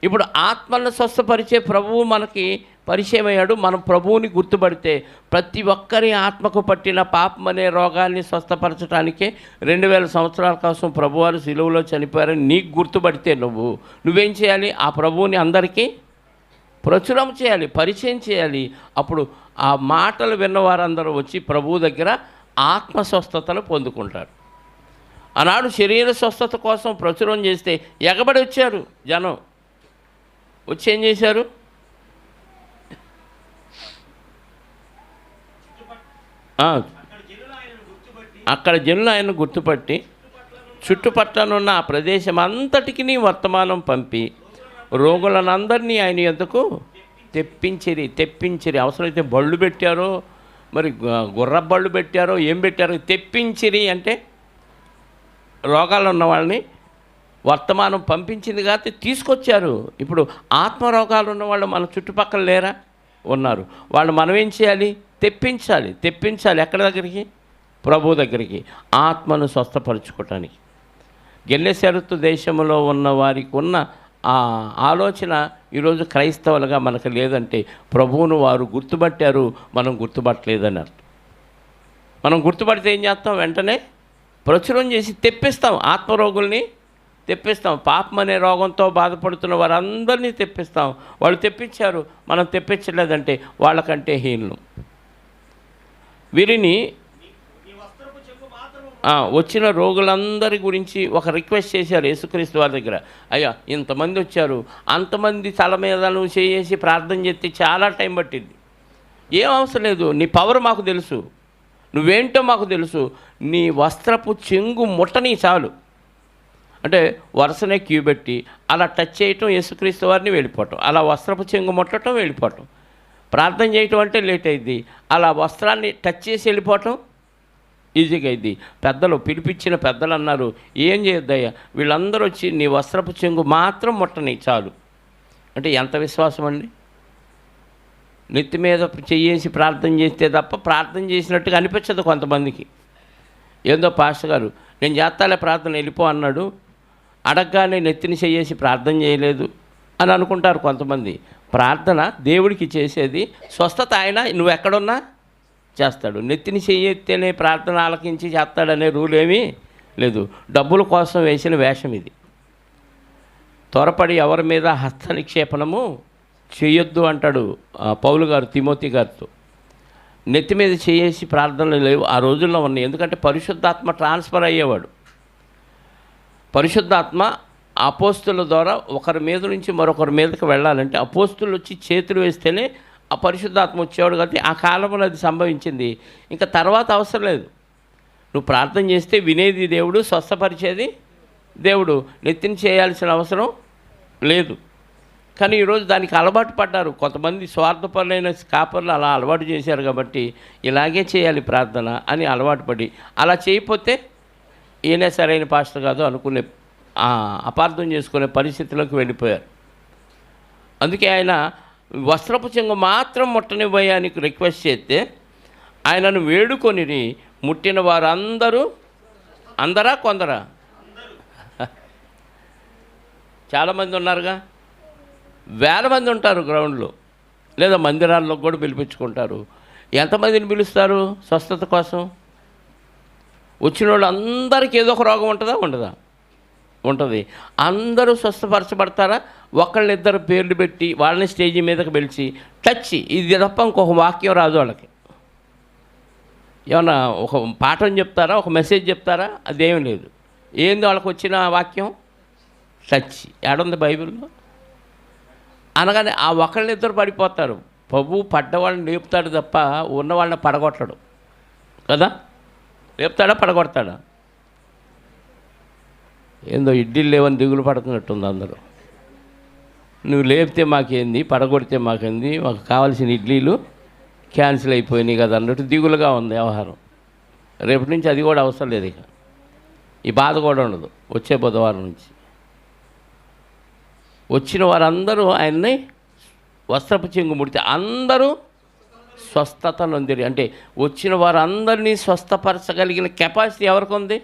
ఇప్పుడు ఆత్మలను స్వస్థపరిచే ప్రభువు మనకి పరిచయం అయ్యాడు. మనం ప్రభువుని గుర్తుపడితే ప్రతి ఒక్కరి ఆత్మకు పట్టిన పాపం అనే రోగాన్ని స్వస్థపరచడానికే 2000 సంవత్సరాల కోసం ప్రభువారు సిలువలో చనిపోయారని నీకు గుర్తుపడితే నువ్వేం చేయాలి? ఆ ప్రభువుని అందరికీ ప్రచురం చేయాలి, పరిచయం చేయాలి. అప్పుడు ఆ మాటలు విన్నవారందరూ వచ్చి ప్రభువు దగ్గర ఆత్మ స్వస్థతను పొందుకుంటారు. ఆనాడు శరీర స్వస్థత కోసం ప్రచురం చేస్తే ఎగబడి వచ్చారు జనం. వచ్చి ఏం చేశారు? అక్కడ జనులు ఆయన గుర్తుపట్టి చుట్టుపక్కలనున్న ఆ ప్రదేశం అంతటికి వర్తమానం పంపి రోగులనందరినీ ఆయన యొద్దకు తెప్పించిరి. అవసరమైతే బళ్ళు పెట్టారో, మరి గుర్ర బళ్ళు పెట్టారో, ఏం పెట్టారో తెప్పించిరి. అంటే రోగాలు ఉన్న వాళ్ళని వర్తమానం పంపించింది కాబట్టి తీసుకొచ్చారు. ఇప్పుడు ఆత్మరోగాలు ఉన్నవాళ్ళు మన చుట్టుపక్కల లేరా? ఉన్నారు. వాళ్ళు మనం ఏం చేయాలి? తెప్పించాలి. ఎక్కడి దగ్గరికి? ప్రభు దగ్గరికి, ఆత్మను స్వస్థపరచుకోవటానికి. గెన్నెసరెతు దేశంలో ఉన్న వారికి ఉన్న ఆ ఆలోచన ఈరోజు క్రైస్తవులుగా మనకు లేదంటే ప్రభువును వారు గుర్తుపట్టారు, మనం గుర్తుపట్టలేదని అర్థం. మనం గుర్తుపడితే ఏం చేస్తాం? వెంటనే ప్రచురం చేసి తెప్పిస్తాం, ఆత్మరోగుల్ని తెప్పిస్తాం, పాపం అనే రోగంతో బాధపడుతున్న వారందరినీ తెప్పిస్తాం. వాళ్ళు తెప్పించారు, మనం తెప్పించలేదంటే వాళ్ళకంటే హీనులు. వీరిని వచ్చిన రోగులందరి గురించి ఒక రిక్వెస్ట్ చేశారు యేసుక్రీస్తు వారి దగ్గర. అయ్యా, ఇంతమంది వచ్చారు, అంతమంది తల మీద నువ్వు చేసి ప్రార్థన చేస్తే చాలా టైం పట్టింది. ఏం అవసరం లేదు, నీ పవర్ మాకు తెలుసు, నువ్వేంటో మాకు తెలుసు, నీ వస్త్రపు చెంగు ముట్టని చాలు. అంటే వరుసనే క్యూ పెట్టి అలా టచ్ చేయటం, యేసుక్రీస్తు వారిని వెళ్ళిపోవటం, అలా వస్త్రపు చెంగు ముట్టడం, వెళ్ళిపోవటం. ప్రార్థన చేయటం అంటే లేట్ అయింది, అలా వస్త్రాన్ని టచ్ చేసి వెళ్ళిపోవటం ఈజీగా అయింది. పెద్దలు పిలిపించిన పెద్దలు అన్నారు, ఏం చేయొద్దయ్యా, వీళ్ళందరూ వచ్చి నీ వస్త్రపు చెంగు మాత్రం ముట్టని చాలు. అంటే ఎంత విశ్వాసం అండి! నెత్తి మీద చెయ్యేసి ప్రార్థన చేస్తే తప్ప ప్రార్థన చేసినట్టుగా అనిపించదు కొంతమందికి. ఏందో పాస్టర్ గారు నేను చేస్తాలే ప్రార్థన, వెళ్ళిపో అన్నాడు, అడగగానే నెత్తిని చెయ్యేసి ప్రార్థన చేయలేదు అని అనుకుంటారు కొంతమంది. ప్రార్థన దేవుడికి చేసేది, స్వస్థత ఆయన నువ్వు ఎక్కడున్నా చేస్తాడు. నెత్తిని చెయ్యెత్తేనే ప్రార్థన ఆలకించి చేస్తాడనే రూల్ ఏమీ లేదు. డబ్బుల కోసం వేసిన వేషం ఇది. త్వరపడి ఎవరి మీద హస్త నిక్షేపణము చేయొద్దు అంటాడు పౌలు గారు తిమోతి గారితో. నెత్తి మీద చేసి ప్రార్థనలు లేవు ఆ రోజుల్లో ఉన్నాయి. ఎందుకంటే పరిశుద్ధాత్మ ట్రాన్స్ఫర్ అయ్యేవాడు. పరిశుద్ధాత్మ అపోస్తుల ద్వారా ఒకరి మీద నుంచి మరొకరి మీదకి వెళ్ళాలంటే అపోస్తులు వచ్చి చేతులు వేస్తేనే ఆ పరిశుద్ధాత్మ వచ్చేవాడు. కాబట్టి ఆ కాలంలో అది సంభవించింది. ఇంకా తర్వాత అవసరం లేదు. నువ్వు ప్రార్థన చేస్తే వినేది దేవుడు, స్వస్థపరిచేది దేవుడు, నెత్తిని చేయాల్సిన అవసరం లేదు. కానీ ఈరోజు దానికి అలవాటు పడ్డారు కొంతమంది స్వార్థపరులైన కాపర్లు, అలా అలవాటు చేశారు. కాబట్టి ఇలాగే చేయాలి ప్రార్థన అని అలవాటు పడి అలా చేయకపోతే ఈయనే సరైన పాస్టర్ కాదు అనుకునే అపార్థం చేసుకునే పరిస్థితిలోకి వెళ్ళిపోయారు. అందుకే ఆయన వస్త్రపు చెంగు మాత్రం ముట్టనివ్వయానికి రిక్వెస్ట్ చేస్తే ఆయనను వేడుకొని ముట్టిన వారందరూ, అందరా కొందరా? చాలామంది ఉన్నారుగా, వేల మంది ఉంటారు గ్రౌండ్లో, లేదా మందిరాల్లో కూడా పిలిపించుకుంటారు. ఎంతమందిని పిలుస్తారు స్వస్థత కోసం? వచ్చిన వాళ్ళు అందరికీ ఏదో ఒక రోగం ఉంటుందా? ఉండదా? ఉంటుంది. అందరూ స్వస్థపరచబడతారా? ఒకళ్ళిద్దరు పేర్లు పెట్టి వాళ్ళని స్టేజీ మీదకి పిలిచి టచ్, ఇది తప్ప ఇంకొక వాక్యం రాదు వాళ్ళకి. ఏమన్నా ఒక పాఠం చెప్తారా, ఒక మెసేజ్ చెప్తారా? అదేం లేదు. ఏంది వాళ్ళకి వచ్చిన వాక్యం? టచ్. ఏడుంది బైబిల్లో? అనగానే ఆ ఒకళ్ళిద్దరు పడిపోతారు. ప్రభువు పడ్డవాళ్ళని లేపుతాడు తప్ప ఉన్నవాళ్ళని పడగొట్టడు కదా. లేపుతాడా, పడగొడతాడా? ఏందో ఇడ్లీలు లేవని దిగులు పడుతున్నట్టుంది అందరూ. నువ్వు లేపితే మాకేంది, పడగొడితే మాకేంది, మాకు కావాల్సిన ఇడ్లీలు క్యాన్సిల్ అయిపోయినాయి కదా అన్నట్టు దిగులుగా ఉంది వ్యవహారం. రేపటి నుంచి అది కూడా అవసరం లేదు. ఇక ఈ బాధ కూడా ఉండదు. వచ్చే బుధవారం నుంచి వచ్చిన వారందరూ ఆయన్ని వస్త్రపు చెంగు ముడితే అందరూ స్వస్థత నొందిరి. అంటే వచ్చిన వారందరినీ స్వస్థపరచగలిగిన కెపాసిటీ ఎవరికి ఉంది?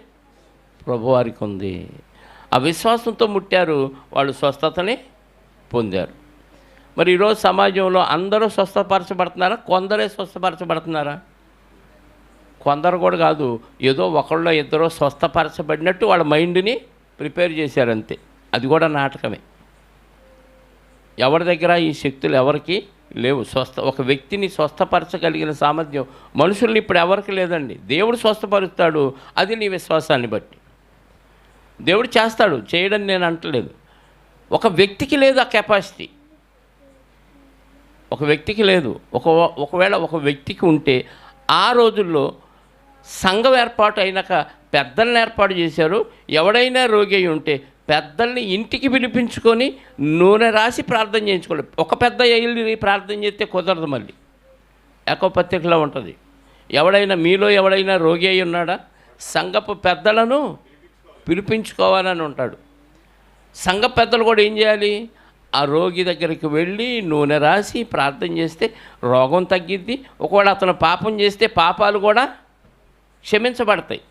ప్రభువారికి ఉంది. ఆ విశ్వాసంతో ముట్టారు, వాళ్ళు స్వస్థతని పొందారు. మరి ఈరోజు సమాజంలో అందరూ స్వస్థపరచబడుతున్నారా? కొందరే స్వస్థపరచబడుతున్నారా? కొందరు కూడా కాదు, ఏదో ఒకళ్ళో ఇద్దరో స్వస్థపరచబడినట్టు వాళ్ళ మైండ్ని ప్రిపేర్ చేశారంతే. అది కూడా నాటకమే. ఎవరి దగ్గర ఈ శక్తులు ఎవరికి లేవు. ఒక వ్యక్తిని స్వస్థపరచగలిగిన సామర్థ్యం మనుషుల్ని ఇప్పుడు ఎవరికి లేదండి. దేవుడు స్వస్థపరుస్తాడు, అది నీ విశ్వాసాన్ని బట్టి. దేవుడు చేస్తాడు, చేయడం నేను అంటలేదు. ఒక వ్యక్తికి లేదు ఆ కెపాసిటీ. ఒక వ్యక్తికి లేదు. ఒకవేళ ఒక వ్యక్తికి ఉంటే ఆ రోజుల్లో సంఘం ఏర్పాటు అయినాక పెద్దల్ని ఏర్పాటు చేశారు. ఎవడైనా రోగి అయి ఉంటే పెద్దల్ని ఇంటికి పిలిపించుకొని నూనె రాసి ప్రార్థన చేయించుకోలేదు. ఒక పెద్ద వెళ్ళి ప్రార్థన చేస్తే కుదరదు. మళ్ళీ ఏకో పత్రికలో ఉంటుంది. మీలో ఎవడైనా రోగి అయి ఉన్నాడా? సంఘపు పెద్దలను పిలిపించుకోవాలని ఉంటాడు. సంఘ పెద్దలు కూడా ఏం చేయాలి? ఆ రోగి దగ్గరికి వెళ్ళి నూనె రాసి ప్రార్థన చేస్తే రోగం తగ్గిద్ది. ఒకవేళ అతను పాపం చేస్తే పాపాలు కూడా క్షమించబడతాయి.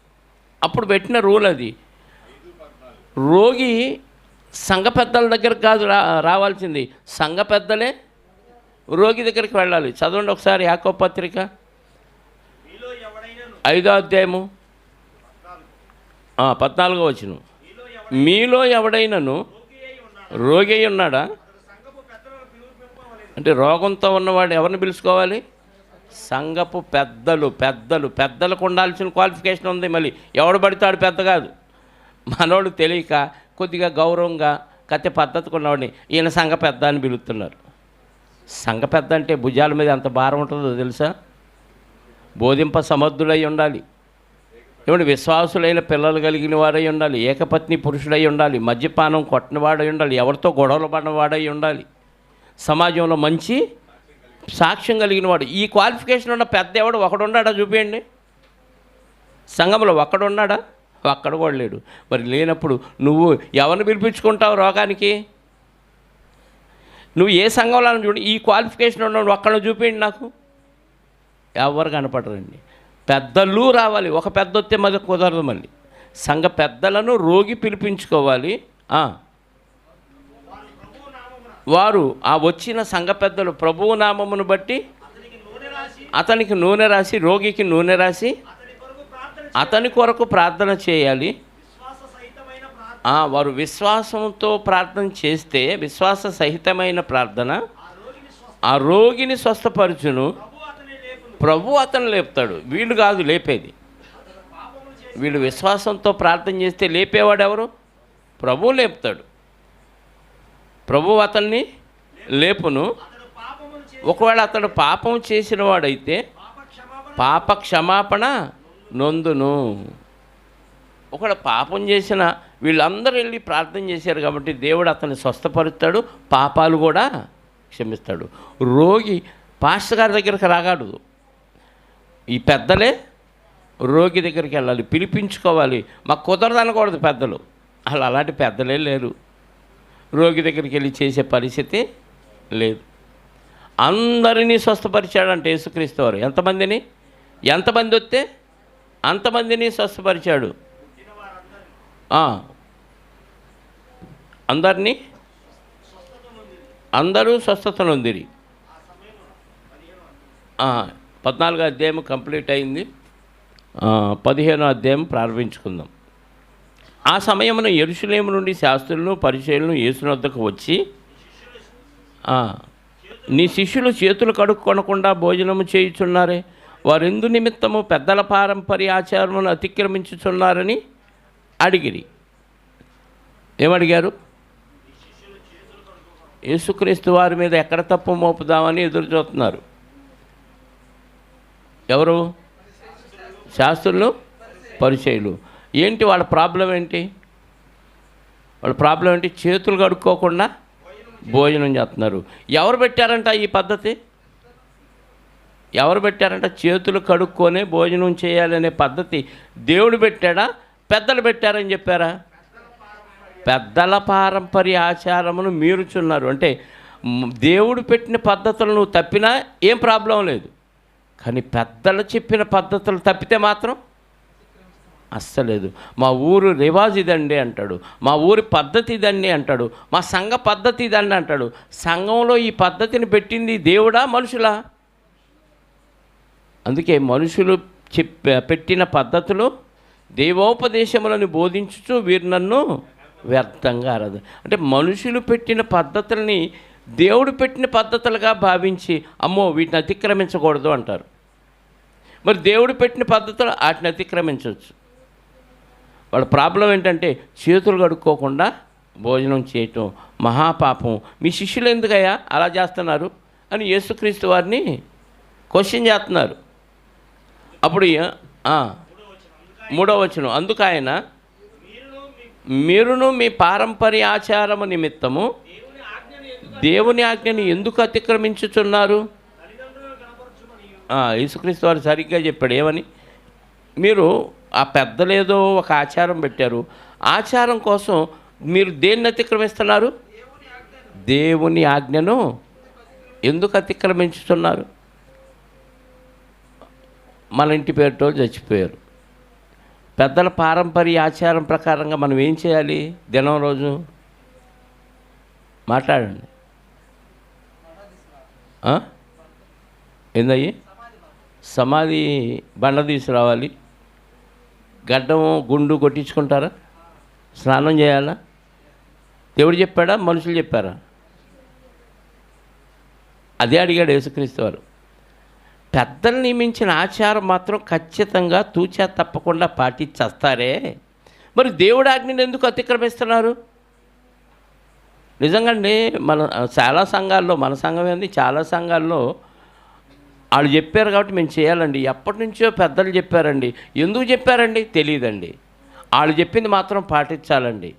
అప్పుడు పెట్టిన రూల్ అది. రోగి సంఘ పెద్దల దగ్గరకు కాదు రావాల్సింది, సంఘ పెద్దలే రోగి దగ్గరికి వెళ్ళాలి. చదవండి ఒకసారి యాకోబు పత్రిక 5వ అధ్యాయము 14వ వచనం. మీలో ఎవడైనాను రోగి అయి ఉన్నాడా? అంటే రోగంతో ఉన్నవాడు ఎవరిని పిలుచుకోవాలి? సంఘపు పెద్దలకు ఉండాల్సిన క్వాలిఫికేషన్ ఉంది. మళ్ళీ ఎవడు పడితాడు పెద్ద కాదు. మనోడు తెలియక కొద్దిగా గౌరవంగా కత్తి పద్ధతికి ఉన్నవాడిని ఈయన సంఘ పెద్ద అని పిలుస్తున్నారు. సంఘ పెద్ద అంటే భుజాల మీద ఎంత భారం ఉంటుందో తెలుసా? బోధింప సమర్థులై ఉండాలి, ఏమంటే విశ్వాసులైన పిల్లలు కలిగిన వాడై ఉండాలి, ఏకపత్ని పురుషుడై ఉండాలి, మద్యపానం కొట్టినవాడై ఉండాలి, ఎవరితో గొడవలు పడినవాడై ఉండాలి, సమాజంలో మంచి సాక్ష్యం కలిగిన వాడు. ఈ క్వాలిఫికేషన్ ఉన్న పెద్ద ఎవడు ఒకడున్నాడా చూపించండి. సంఘంలో ఒక్కడున్నాడా? ఒక్కడ కూడా లేడు. మరి లేనప్పుడు నువ్వు ఎవరిని పిలిపించుకుంటావు రోగానికి? నువ్వు ఏ సంఘంలో చూడు, ఈ క్వాలిఫికేషన్ ఉన్నవాడు ఒక్కడిని చూపించండి నాకు. ఎవరు కనపడరండి. పెద్దలు రావాలి. ఒక పెద్ద వస్తే మరి కుదరదు. మళ్ళీ సంఘ పెద్దలను రోగి పిలిపించుకోవాలి. వారు ఆ వచ్చిన సంఘ పెద్దలు ప్రభువు నామమును బట్టి అతనికి నూనె రాసి, రోగికి నూనె రాసి అతని కొరకు ప్రార్థన చేయాలి. వారు విశ్వాసంతో ప్రార్థన చేస్తే, విశ్వాస సహితమైన ప్రార్థన ఆ రోగిని స్వస్థపరచును, ప్రభు అతను లేపుతాడు. వీళ్ళు కాదు లేపేది. వీళ్ళు విశ్వాసంతో ప్రార్థన చేస్తే లేపేవాడు ఎవరు? ప్రభువు లేపుతాడు. ప్రభు అతన్ని లేపును. ఒకవేళ అతడు పాపం చేసిన వాడైతే పాప క్షమాపణ నొందును. ఒకవేళ పాపం చేసిన వీళ్ళందరూ వెళ్ళి ప్రార్థన చేశారు కాబట్టి దేవుడు అతన్ని స్వస్థపరుస్తాడు, పాపాలు కూడా క్షమిస్తాడు. రోగి పాస్టర్ గారి దగ్గరికి రాగాడు. ఈ పెద్దలే రోగి దగ్గరికి వెళ్ళాలి, పిలిపించుకోవాలి. మాకు కుదరదు అనకూడదు పెద్దలు. అలాంటి పెద్దలే లేరు. రోగి దగ్గరికి వెళ్ళి చేసే పరిస్థితి లేదు. అందరినీ స్వస్థపరిచాడంటే యేసుక్రీస్తు వారు. ఎంతమంది వస్తే అంతమందిని స్వస్థపరిచాడు. అందరూ స్వస్థత నొందిరి. 14వ అధ్యాయం కంప్లీట్ అయింది. 15వ అధ్యాయం ప్రారంభించుకుందాం. ఆ సమయమున యెరూషలేము నుండి శాస్త్రులను పరిచయులను యేసు వద్దకు వచ్చి, నీ శిష్యులు చేతులు కడుక్కొనకుండా భోజనము చేయుచున్నారే, వారెందు నిమిత్తము పెద్దల పారంపర్య ఆచారమును అతిక్రమించుచున్నారని అడిగిరి. ఏమడిగారు? యేసుక్రీస్తు వారి మీద ఎక్కడ తప్పు మోపుదామని ఎదురు చూస్తున్నారు. ఎవరు? శాస్త్రులు, పరిచయులు. ఏంటి వాళ్ళ ప్రాబ్లం ఏంటి? చేతులు కడుక్కోకుండా భోజనం చేస్తున్నారు. ఎవరు పెట్టారంట ఈ పద్ధతి? చేతులు కడుక్కొనే భోజనం చేయాలనే పద్ధతి దేవుడు పెట్టాడా, పెద్దలు పెట్టారని చెప్పారా? పెద్దల పారంపర్య ఆచారమును మీరుచున్నారు. అంటే దేవుడు పెట్టిన పద్ధతులను తప్పినా ఏం ప్రాబ్లం లేదు, కానీ పెద్దలు చెప్పిన పద్ధతులు తప్పితే మాత్రం అస్సలేదు. మా ఊరు రివాజ్ ఇదండి అంటాడు, మా ఊరి పద్ధతి ఇదండి అంటాడు, మా సంఘ పద్ధతి ఇదండి అంటాడు. సంఘంలో ఈ పద్ధతిని పెట్టింది దేవుడా, మనుషులా? అందుకే మనుషులు పెట్టిన పద్ధతులు దేవోపదేశములను బోధించుచు వీరు నన్ను వ్యర్థంగా ఆరాధన. అంటే మనుషులు పెట్టిన పద్ధతుల్ని దేవుడు పెట్టిన పద్ధతులుగా భావించి అమ్మో వీటిని అతిక్రమించకూడదు అంటారు. మరి దేవుడు పెట్టిన పద్ధతులు వాటిని అతిక్రమించవచ్చు. వాళ్ళ ప్రాబ్లం ఏంటంటే చేతులు కడుక్కోకుండా భోజనం చేయటం మహాపాపం. మీ శిష్యులు ఎందుకయ్యా అలా చేస్తున్నారు అని యేసుక్రీస్తు వారిని క్వశ్చన్ చేస్తున్నారు. అప్పుడు 3వ వచనం, అందుకు ఆయన, మీరును మీ పారంపర్య ఆచారము నిమిత్తము దేవుని ఆజ్ఞని ఎందుకు అతిక్రమించుచున్నారు? యేసుక్రీస్తు వారు సరిగ్గా చెప్పాడు. ఏమని? మీరు ఆ పెద్దలేదో ఒక ఆచారం పెట్టారు, ఆచారం కోసం మీరు దేన్ని అతిక్రమిస్తున్నారు? దేవుని ఆజ్ఞను ఎందుకు అతిక్రమించుతున్నారు? మన ఇంటి పేరుతో చచ్చిపోయారు. పెద్దల పారంపర్య ఆచారం ప్రకారంగా మనం ఏం చేయాలి? దినం రోజు మాట్లాడండి. ఏందయ్యి? సమాధి బండ తీసుకురావాలి. గడ్డం గుండు కొట్టించుకుంటారా? స్నానం చేయాలా? దేవుడు చెప్పాడా? మనుషులు చెప్పారా? అదే అడిగాడు యేసుక్రీస్తు వారు. పెద్దలు నియమించిన ఆచారం మాత్రం ఖచ్చితంగా తూచా తప్పకుండా పాటించేస్తారే, మరి దేవుడి ఆజ్ఞను ఎందుకు అతిక్రమిస్తున్నారు? నిజంగా అండి, చాలా సంఘాల్లో, మన సంఘం ఏంది, చాలా సంఘాల్లో వాళ్ళు చెప్పారు కాబట్టి మేము చేయాలండి. ఎప్పటి నుంచో పెద్దలు చెప్పారండి. ఎందుకు చెప్పారండి తెలియదండి. వాళ్ళు చెప్పింది మాత్రం పాటించాలండి.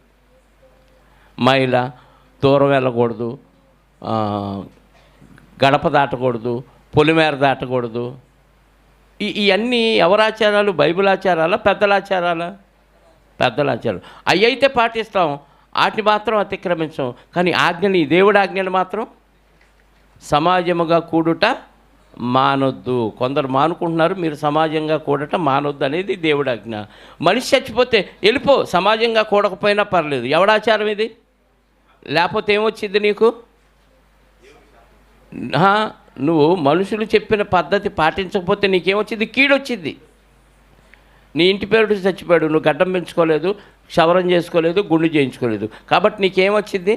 మహిళ దూరం వెళ్ళకూడదు, గడప దాటకూడదు, పొలిమేర దాటకూడదు. ఇవన్నీ ఎవరి ఆచారాలు? బైబిల్ ఆచారాలా, పెద్దల ఆచారాలా? పెద్దల ఆచారాలు. అవి అయితే పాటిస్తాం, వాటిని మాత్రం అతిక్రమించాం. కానీ ఆజ్ఞని, దేవుడి ఆజ్ఞలు మాత్రం సమాజముగా కూడుట మానొద్దు. కొందరు మానుకుంటున్నారు, మీరు సమాజంగా కూడట మానొద్దు అనేది దేవుడి ఆజ్ఞ. మనిషి చచ్చిపోతే వెళ్ళిపో, సమాజంగా కూడకపోయినా పర్లేదు. ఎవడాచారం ఇది? లేకపోతే ఏమొచ్చింది నీకు? నువ్వు మనుషులు చెప్పిన పద్ధతి పాటించకపోతే నీకేమొచ్చింది? కీడొచ్చింది. నీ ఇంటి పేరుడు చచ్చిపోయాడు, నువ్వు గడ్డం పెంచుకోలేదు, క్షవరం చేసుకోలేదు, గుండు చేయించుకోలేదు, కాబట్టి నీకేమొచ్చింది?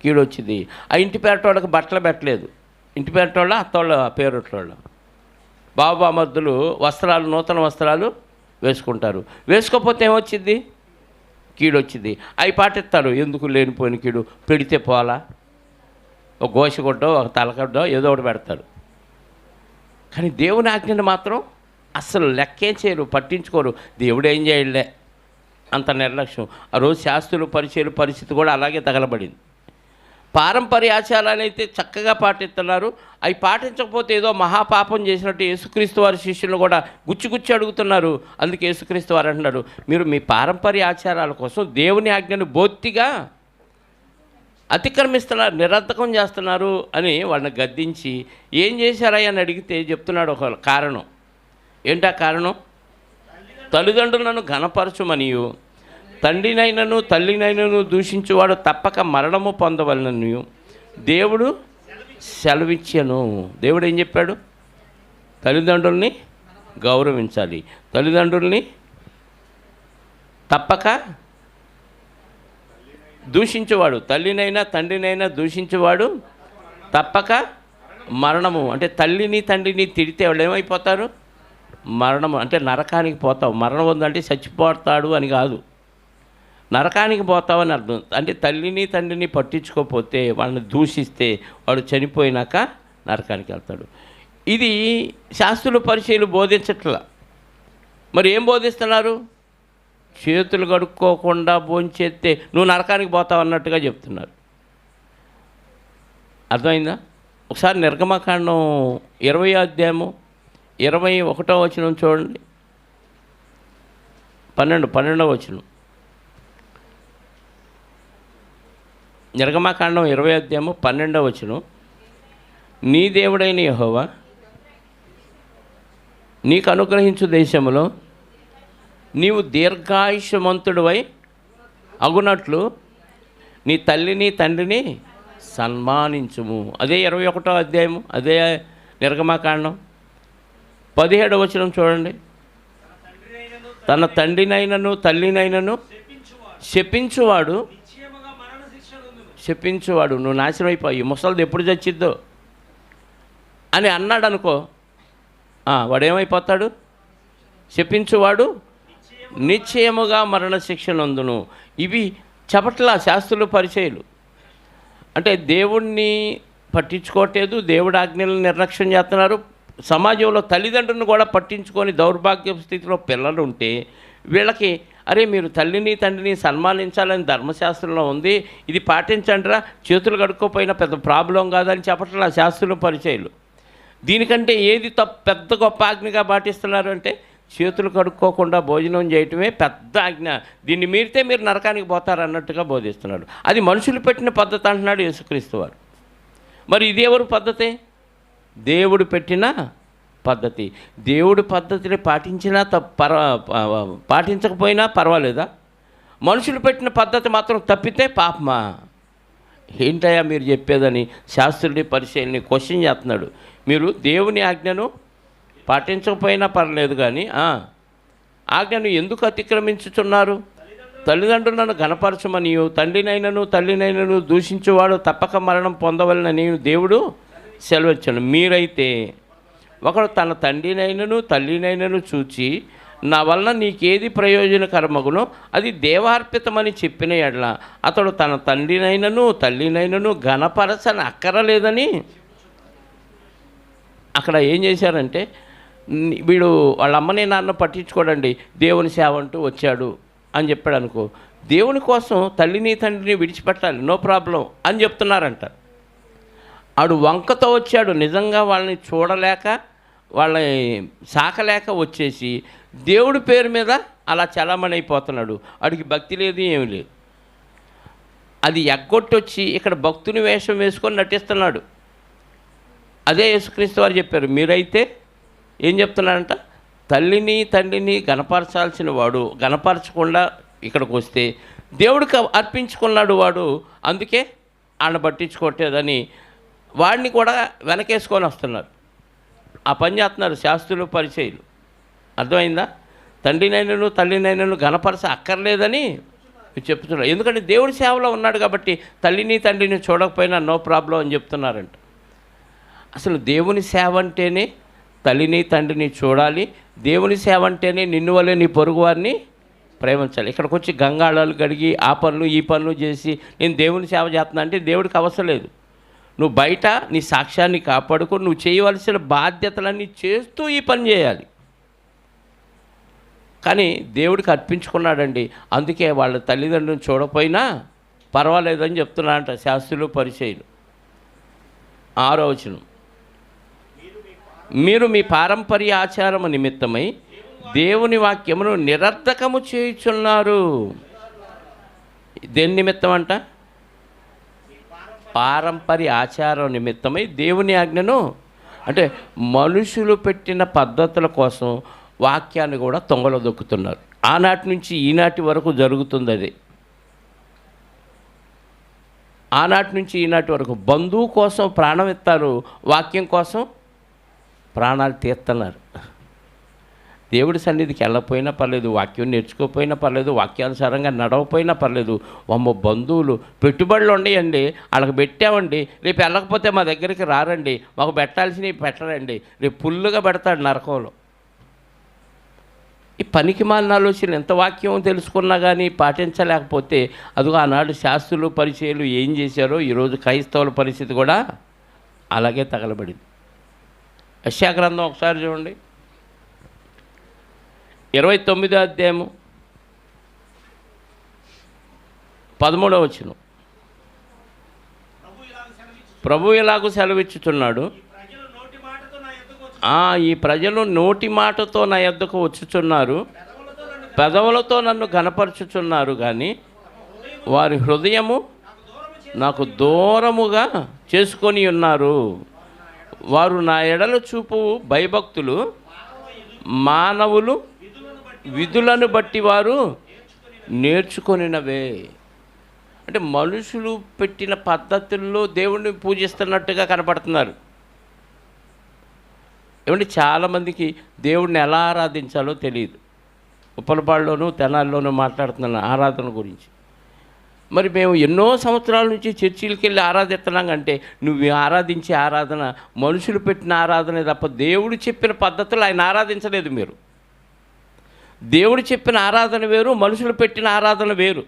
కీడొచ్చింది. ఆ ఇంటి పేరటోళ్ళకి బట్టలు పెట్టలేదు, ఇంటి పేరటోళ్ళ అత్తోళ్ళ పేరటోళ్ళ బాబామర్దులు వస్త్రాలు, నూతన వస్త్రాలు వేసుకుంటారు. వేసుకోకపోతే ఏమొచ్చింది? కీడొచ్చింది. అవి పాటిస్తారు. ఎందుకు లేనిపోయిన కీడు? పెడితే పోలా, ఒక గోషగుడ్డో ఒక తలగడ్డో ఏదో ఒకటి పెడతారు. కానీ దేవుని ఆజ్ఞను మాత్రం అస్సలు లెక్కే చేయరు, పట్టించుకోరు. దేవుడు ఏం చేయలే, అంత నిర్లక్ష్యం. ఆ రోజు శాస్త్రులు పరిచయాలు పరిస్థితి కూడా అలాగే తగలబడింది. పారంపర్య ఆచారాలు అయితే చక్కగా పాటిస్తున్నారు. అవి పాటించకపోతే ఏదో మహాపాపం చేసినట్టు యేసుక్రీస్తు వారి శిష్యులను కూడా గుచ్చి అడుగుతున్నారు. అందుకే యేసుక్రీస్తు వారు అంటున్నారు, మీరు మీ పారంపర్య ఆచారాల కోసం దేవుని ఆజ్ఞను బొత్తిగా అతిక్రమిస్తున్నారు, నిరర్థకం చేస్తున్నారు అని వాళ్ళని గద్దించి ఏం చేశారా అని అడిగితే చెప్తున్నాడు ఒక కారణం. ఏంటా కారణం? తల్లిదండ్రులను ఘనపరచుమనియు తండ్రినైనను తల్లినైనను దూషించువాడు తప్పక మరణము పొందవలననియు దేవుడు సెలవిచ్చెను. దేవుడు ఏం చెప్పాడు? తల్లిదండ్రుల్ని గౌరవించాలి, తల్లిదండ్రుల్ని తప్పక దూషించేవాడు, తల్లినైనా తండ్రినైనా దూషించేవాడు తప్పక మరణము. అంటే తల్లిని తండ్రిని తిడితే వాళ్ళు ఏమైపోతారు? మరణము అంటే నరకానికి పోతావు. మరణం ఉందంటే చచ్చిపోతాడు అని కాదు, నరకానికి పోతావని అర్థం. అంటే తల్లిని తండ్రిని పట్టించుకోకపోతే, వాళ్ళని దూషిస్తే వాడు చనిపోయినాక నరకానికి వెళ్తాడు. ఇది శాస్త్రుల పరిచయాలు బోధించట్లా. మరి ఏం బోధిస్తున్నారు? చేతులు కడుక్కోకుండా భోంచేస్తే నువ్వు నరకానికి పోతావు అన్నట్టుగా చెప్తున్నారు. అర్థమైందా? ఒకసారి నిర్గమకాండం 20వ అధ్యాయము 21వ వచనం చూడండి. 12వ వచనం. నిర్గమకాండం 20వ అధ్యాయము 12వ వచనం. నీ దేవుడైన యెహోవా నీకు అనుగ్రహించు దేశములో నీవు దీర్ఘాయుష్మంతుడివై అగునట్లు నీ తల్లిని తండ్రిని సన్మానించుము. అదే 21వ అధ్యాయము, అదే నిర్గమకాండం 17వ వచనం చూడండి. తన తండ్రినైనను తల్లినైనను శపించువాడు నువ్వు నాశనం అయిపోయి ముసలిది ఎప్పుడు చచ్చిద్దో అని అన్నాడు అనుకో, వాడేమైపోతాడు? శపించువాడు నిశ్చయముగా మరణశిక్ష నందును. ఇవి చెప్పట్లా శాస్త్రుల పరిచయాలు. అంటే దేవుణ్ణి పట్టించుకోవట్లేదు, దేవుడి ఆజ్ఞలను నిర్లక్ష్యం చేస్తున్నారు. సమాజంలో తల్లిదండ్రులను కూడా పట్టించుకొని దౌర్భాగ్య స్థితిలో పిల్లలు ఉంటే వీళ్ళకి అరే మీరు తల్లిని తండ్రిని సన్మానించాలని ధర్మశాస్త్రంలో ఉంది, ఇది పాటించండిరా, చేతులు కడుక్కోపోయినా పెద్ద ప్రాబ్లం కాదని చెప్పట్లా శాస్త్రుల పరిచయాలు. దీనికంటే ఏది పెద్ద గొప్ప ఆజ్ఞగా పాటిస్తున్నారు అంటే చేతులు కడుక్కోకుండా భోజనం చేయటమే పెద్ద ఆజ్ఞ, దీన్ని మీరితే మీరు నరకానికి పోతారు అన్నట్టుగా బోధిస్తున్నాడు. అది మనుషులు పెట్టిన పద్ధతి అంటున్నాడు యేసుక్రీస్తు వారు. మరి ఇది ఎవరు పద్ధతి? దేవుడు పెట్టిన పద్ధతి. దేవుడి పద్ధతిని పాటించినా పాటించకపోయినా పర్వాలేదా? మనుషులు పెట్టిన పద్ధతి మాత్రం తప్పితే పాపమా? ఏంటయ్యా మీరు చెప్పేదని శాస్త్రుడి పరిచయాన్ని క్వశ్చన్ చేస్తున్నాడు. మీరు దేవుని ఆజ్ఞను పాటించకపోయినా పర్లేదు కానీ ఆజ్ఞను ఎందుకు అతిక్రమించుచున్నారు? తల్లిదండ్రులను గణపరచమనియు తల్లినైనను దూషించేవాడు తప్పక మరణం పొందవలనని దేవుడు సెలవిచ్చాను. మీరైతే ఒకడు తన తల్లినైనను చూచి నా వలన నీకేది ప్రయోజనకరమగునో అది దేవార్పితమని చెప్పిన ఎడల అతడు తన తల్లినైనను ఘనపరచని అక్కరలేదని. అక్కడ ఏం చేశారంటే, వీడు వాళ్ళ అమ్మని నాన్న పట్టించుకోడండి, దేవుని సేవ అంటూ వచ్చాడు అని చెప్పాడు అనుకో, దేవుని కోసం తల్లిని తండ్రిని విడిచిపెట్టాలి, నో ప్రాబ్లం అని చెప్తున్నారంట. ఆడు వంకతో వచ్చాడు, నిజంగా వాళ్ళని చూడలేక వాళ్ళని సాకలేక వచ్చేసి దేవుడి పేరు మీద అలా చలామణి అయిపోతున్నాడు. వాడికి భక్తి లేదు, ఏమి లేదు. అది ఎగ్గొట్టొచ్చి ఇక్కడ భక్తుని వేషం వేసుకొని నటిస్తున్నాడు. అదే యేసుక్రీస్తు వారు చెప్పారు, మీరైతే ఏం చెప్తున్నారంట, తల్లిని తండ్రిని గణపరచాల్సిన వాడు గణపరచకుండా ఇక్కడికి వస్తే దేవుడికి అర్పించుకున్నాడు వాడు, అందుకే ఆయన పట్టించుకోవట్లేదని వాడిని కూడా వెనకేసుకొని వస్తున్నారు. ఆ పని చేస్తున్నారు శాస్త్రులు పరిచయులు. అర్థమైందా? తల్లినైనను గణపరచ అక్కర్లేదని చెప్తున్నారు. ఎందుకంటే దేవుడి సేవలో ఉన్నాడు కాబట్టి తల్లిని తండ్రిని చూడకపోయినా నో ప్రాబ్లం అని చెప్తున్నారంట. అసలు దేవుని సేవ అంటేనే తల్లిని తండ్రిని చూడాలి, దేవుని సేవ అంటేనే నిన్ను వల్లే నీ పొరుగు వారిని ప్రేమించాలి. ఇక్కడికి వచ్చి గంగాళాలు గడిగి ఆ పనులు ఈ పనులు చేసి నేను దేవుని సేవ చేస్తున్నా అంటే దేవుడికి అవసరం లేదు. నువ్వు బయట నీ సాక్ష్యాన్ని కాపాడుకో, నువ్వు చేయవలసిన బాధ్యతలన్నీ చేస్తూ ఈ పని చేయాలి. కానీ దేవుడికి అర్పించుకున్నాడండి, అందుకే వాళ్ళ తల్లిదండ్రులను చూడపోయినా పర్వాలేదని చెప్తున్నారంట శాస్త్రులు పరిచయులు. 6వ వచనం, మీరు మీ పారంపర్య ఆచారము నిమిత్తమై దేవుని వాక్యమును నిరర్ధకము చేయుచున్నారు. దేని నిమిత్తం అంట? పారంపర్య ఆచారం నిమిత్తమై దేవుని ఆజ్ఞను, అంటే మనుషులు పెట్టిన పద్ధతుల కోసం వాక్యాన్ని కూడా తొంగలో దొక్కుతున్నారు. ఆనాటి నుంచి ఈనాటి వరకు జరుగుతుంది అది. ఆనాటి నుంచి ఈనాటి వరకు బంధువు కోసం ప్రాణం ఇస్తారు, వాక్యం కోసం ప్రాణాలు తీస్తున్నారు. దేవుడి సన్నిధికి వెళ్ళకపోయినా పర్లేదు, వాక్యం నేర్చుకోకపోయినా పర్లేదు, వాక్యానుసారంగా నడవపోయినా పర్లేదు, బంధువులు పెట్టుబడులు ఉన్నాయండి, వాళ్ళకి పెట్టామండి, రేపు వెళ్ళకపోతే మా దగ్గరికి రారండి, మాకు పెట్టాల్సినవి పెట్టరండి, రేపు ఫుల్లుగా పెడతాడు నరకంలో. ఈ పనికి మాలిన ఆలోచనలు ఎంత వాక్యం తెలుసుకున్నా కానీ పాటించలేకపోతే అదిగో ఆనాడు శాస్త్రులు పరిచయాలు ఏం చేశారో ఈరోజు క్రైస్తవుల పరిస్థితి కూడా అలాగే తగలబడింది. యెషయా గ్రంథం ఒకసారి చూడండి, 29వ అధ్యాయము 13వ వచనం. ప్రభు ఇలాగూ సెలవిచ్చుచున్నాడు, ఈ ప్రజలు నోటి మాటతో నా యొద్దకు వచ్చుచున్నారు, పెదవులతో నన్ను ఘనపరచుచున్నారు, కానీ వారి హృదయము నాకు దూరముగా చేసుకొని ఉన్నారు. వారు నా ఎడల చూపు భయభక్తులు మానవులు విధులను బట్టి వారు నేర్చుకొనినవే. అంటే మనుషులు పెట్టిన పద్ధతుల్లో దేవుణ్ణి పూజిస్తున్నట్టుగా కనపడుతున్నారు. ఏమంటే చాలామందికి దేవుడిని ఎలా ఆరాధించాలో తెలియదు. ఉప్పలపాడులోనూ తెనాలిలోనూ మాట్లాడుతున్నాను ఆరాధన గురించి. మరి మేము ఎన్నో సంవత్సరాల నుంచి చర్చిలకి వెళ్ళి ఆరాధిస్తున్నాం అంటే నువ్వు ఆరాధించే ఆరాధన మనుషులు పెట్టిన ఆరాధనే తప్ప దేవుడు చెప్పిన పద్ధతులు ఆయన ఆరాధించలేదు. మీరు దేవుడు చెప్పిన ఆరాధన వేరు, మనుషులు పెట్టిన ఆరాధన వేరు.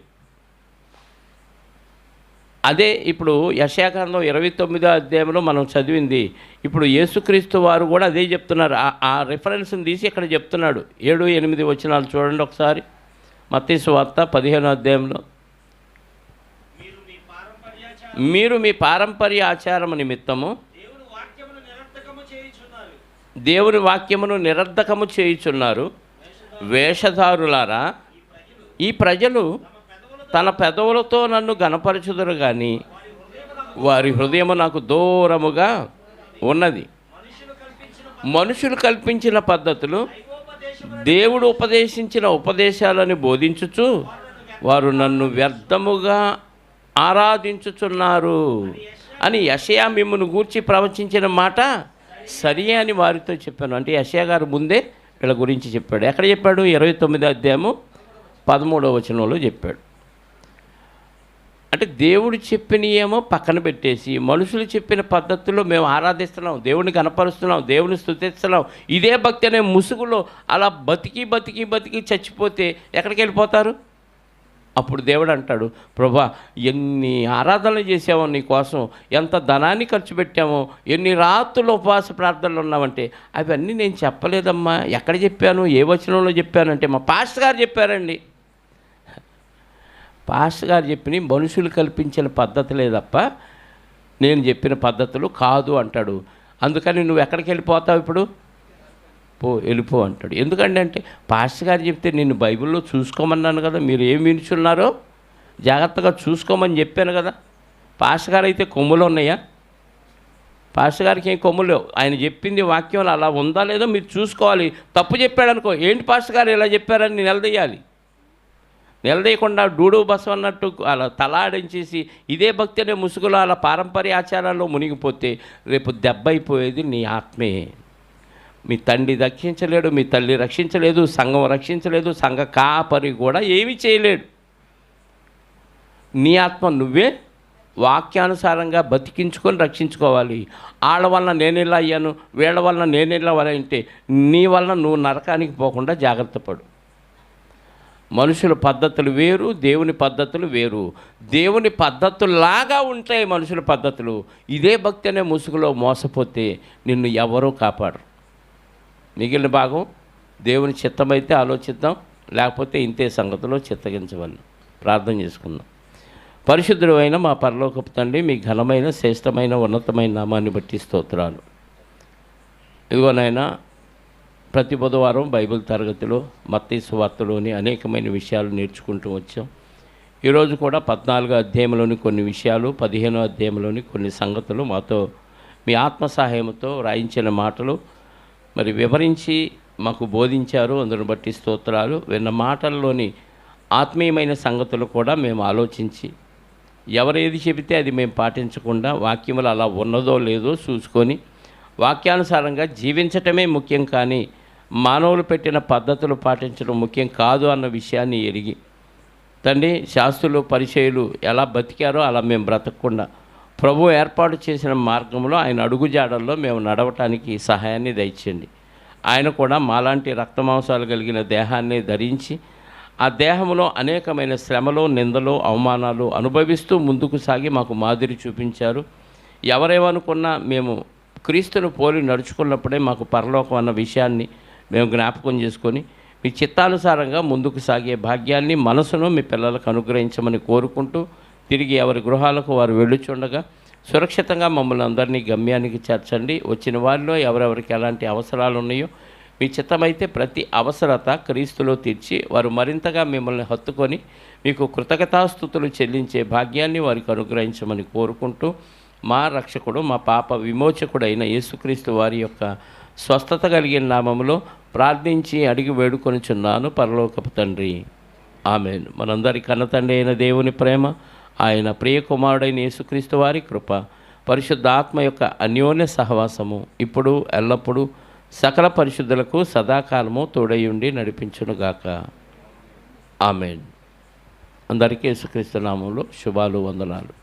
అదే ఇప్పుడు యెషయా గ్రంథం 29వ అధ్యాయంలో మనం చదివింది. ఇప్పుడు యేసుక్రీస్తు వారు కూడా అదే చెప్తున్నారు. ఆ రిఫరెన్స్ని తీసి ఇక్కడ చెప్తున్నాడు. 7-8 వచనాలు చూడండి ఒకసారి. మత్తయి సువార్త 15వ అధ్యాయంలో, మీరు మీ పారంపర్య ఆచారము నిమిత్తము దేవుని వాక్యమును నిరర్ధకము చేయుచున్నారు. వేషధారులారా, ఈ ప్రజలు తన పెదవులతో నన్ను గణపరచుదురు కానీ వారి హృదయము నాకు దూరముగా ఉన్నది. మనుషులు కల్పించిన పద్ధతులు దేవుడు ఉపదేశించిన ఉపదేశాలను బోధించుచు వారు నన్ను వ్యర్థముగా ఆరాధించుచున్నారు అని యెషయా మిమ్మును గూర్చి ప్రవచించిన మాట సరి అని వారితో చెప్పాను. అంటే యెషయా గారు ముందే వీళ్ళ గురించి చెప్పాడు. ఎక్కడ చెప్పాడు? 29వ అధ్యాయము 13వ వచనంలో చెప్పాడు. అంటే దేవుడు చెప్పినయేమో పక్కన పెట్టేసి మనుషులు చెప్పిన పద్ధతుల్లో మేము ఆరాధిస్తున్నాం, దేవుడిని కనపరుస్తున్నాం, దేవుని స్తుతిస్తున్నాం, ఇదే భక్తి అనే ముసుగులో అలా బతికి బతికి బతికి చచ్చిపోతే ఎక్కడికి వెళ్ళిపోతారు? అప్పుడు దేవుడు అంటాడు, ప్రభా ఎన్ని ఆరాధనలు చేసామో నీ కోసం, ఎంత ధనాన్ని ఖర్చు పెట్టామో, ఎన్ని రాత్రులు ఉపవాస ప్రార్థనలు ఉన్నామంటే అవన్నీ నేను చెప్పలేదమ్మా. ఎక్కడ చెప్పాను? ఏ వచనంలో చెప్పానంటే మా పాస్టర్ గారు చెప్పారండి. పాస్టర్ గారు చెప్పిన మనుషులు కల్పించిన పద్ధతులే తప్ప నేను చెప్పిన పద్ధతులు కాదు అంటాడు. అందుకని నువ్వు ఎక్కడికి వెళ్ళిపోతావు ఇప్పుడు? వెళ్ళిపో అంటాడు. ఎందుకంటే అంటే పాస్టర్ గారు చెప్తే నిన్ను బైబిల్లో చూసుకోమన్నాను కదా, మీరు ఏం వినుచున్నారో జాగ్రత్తగా చూసుకోమని చెప్పాను కదా. పాస్టర్ గారు అయితే కొమ్ములు ఉన్నాయా? పాస్టర్ గారికి ఏం కొమ్ములు లేవు. ఆయన చెప్పింది వాక్యంలో అలా ఉందా లేదో మీరు చూసుకోవాలి. తప్పు చెప్పాడనుకో, ఏంటి పాస్టర్ గారు ఇలా చెప్పారని నిలదీయాలి. నిలదీయకుండా డూడు బసం అన్నట్టు అలా తలాడించేసి ఇదే భక్తి అనే ముసుగులో అలా పారంపర్య ఆచారాల్లో మునిగిపోతే రేపు దెబ్బ అయిపోయేది నీ ఆత్మే. మీ తండ్రి రక్షించలేడు, మీ తల్లి రక్షించలేదు, సంఘం రక్షించలేదు, సంఘ కాపరి కూడా ఏమీ చేయలేడు. నీ ఆత్మ నువ్వే వాక్యానుసారంగా బతికించుకొని రక్షించుకోవాలి. వాళ్ళ వలన నేను ఇలా అయ్యాను, వీళ్ళ వలన నేను ఇలా అంటే నీ వలన నువ్వు నరకానికి పోకుండా జాగ్రత్త పడు. మనుషుల పద్ధతులు వేరు, దేవుని పద్ధతులు వేరు. దేవుని పద్ధతుల్లాగా ఉంటాయి మనుషుల పద్ధతులు. ఇదే భక్తి అనే ముసుగులో మోసపోతే నిన్ను ఎవరూ కాపాడరు. మిగిలిన భాగం దేవుని చిత్తమైతే ఆలోచిద్దాం, లేకపోతే ఇంతే సంగతిలో చిత్తగించవలను. ప్రార్థన చేసుకుందాం. పరిశుద్ధుడు అయిన మా పరలోకపు తండ్రి, మీ ఘనమైన శ్రేష్టమైన ఉన్నతమైన నామాన్ని బట్టి స్తోత్రాలు. ఇదిగోనైనా ప్రతి బుధవారం బైబిల్ తరగతిలో మత్తయి సువార్తలోని అనేకమైన విషయాలు నేర్చుకుంటూ వచ్చాం. ఈరోజు కూడా 14వ అధ్యాయంలోని కొన్ని విషయాలు, 15వ అధ్యాయంలోని కొన్ని సంగతులు మాతో మీ ఆత్మ సహాయంతో రాయించిన మాటలు మరి వివరించి మాకు బోధించారు. అందును బట్టి స్తోత్రాలు. విన్న మాటల్లోని ఆత్మీయమైన సంగతులు కూడా మేము ఆలోచించి ఎవరేది చెబితే అది మేము పాటించకుండా వాక్యములు అలా ఉన్నదో లేదో చూసుకొని వాక్యానుసారంగా జీవించటమే ముఖ్యం, కానీ మానవులు పెట్టిన పద్ధతులు పాటించడం ముఖ్యం కాదు అన్న విషయాన్ని ఎరిగి తండ్రి, శాస్త్రులు పరిచయులు ఎలా బతికారో అలా మేము బ్రతకకుండా ప్రభు ఏర్పాటు చేసిన మార్గంలో ఆయన అడుగుజాడల్లో మేము నడవటానికి సహాయాన్ని దయచేయండి. ఆయన కూడా మాలాంటి రక్తమాంసాలు కలిగిన దేహాన్ని ధరించి ఆ దేహంలో అనేకమైన శ్రమలు, నిందలు, అవమానాలు అనుభవిస్తూ ముందుకు సాగి మాకు మాదిరి చూపించారు. ఎవరేమనుకున్నా మేము క్రీస్తును పోలి నడుచుకున్నప్పుడే మాకు పరలోకం అన్న విషయాన్ని మేము జ్ఞాపకం చేసుకొని మీ చిత్తానుసారంగా ముందుకు సాగే భాగ్యాన్ని మనసును మీ పిల్లలకు అనుగ్రహించమని కోరుకుంటూ తిరిగి ఎవరి గృహాలకు వారు వెళ్ళుచుండగా సురక్షితంగా మమ్మల్ని అందరినీ గమ్యానికి చేర్చండి. వచ్చిన వారిలో ఎవరెవరికి ఎలాంటి అవసరాలు ఉన్నాయో మీ చిత్తమైతే ప్రతి అవసరత క్రీస్తులో తీర్చి వారు మరింతగా మిమ్మల్ని హత్తుకొని మీకు కృతజ్ఞతాస్తుతులు చెల్లించే భాగ్యాన్ని వారికి అనుగ్రహించమని కోరుకుంటూ మా రక్షకుడు, మా పాప విమోచకుడైన యేసుక్రీస్తు వారి యొక్క స్వస్థత కలిగిన నామములో ప్రార్థించి అడిగి వేడుకొనిచున్నాను పరలోకపు తండ్రి. ఆమేన్. మనందరి కన్నతండ్రి అయిన దేవుని ప్రేమ, ఆయన ప్రియ కుమారుడైన యేసుక్రీస్తు వారి కృప, పరిశుద్ధాత్మ యొక్క అన్యోన్య సహవాసము ఇప్పుడు ఎల్లప్పుడూ సకల పరిశుద్ధులకు సదాకాలము తోడయుండి నడిపించునుగాక. ఆమేన్. అందరికీ యేసుక్రీస్తు నామములో శుభాలు, వందనాలు.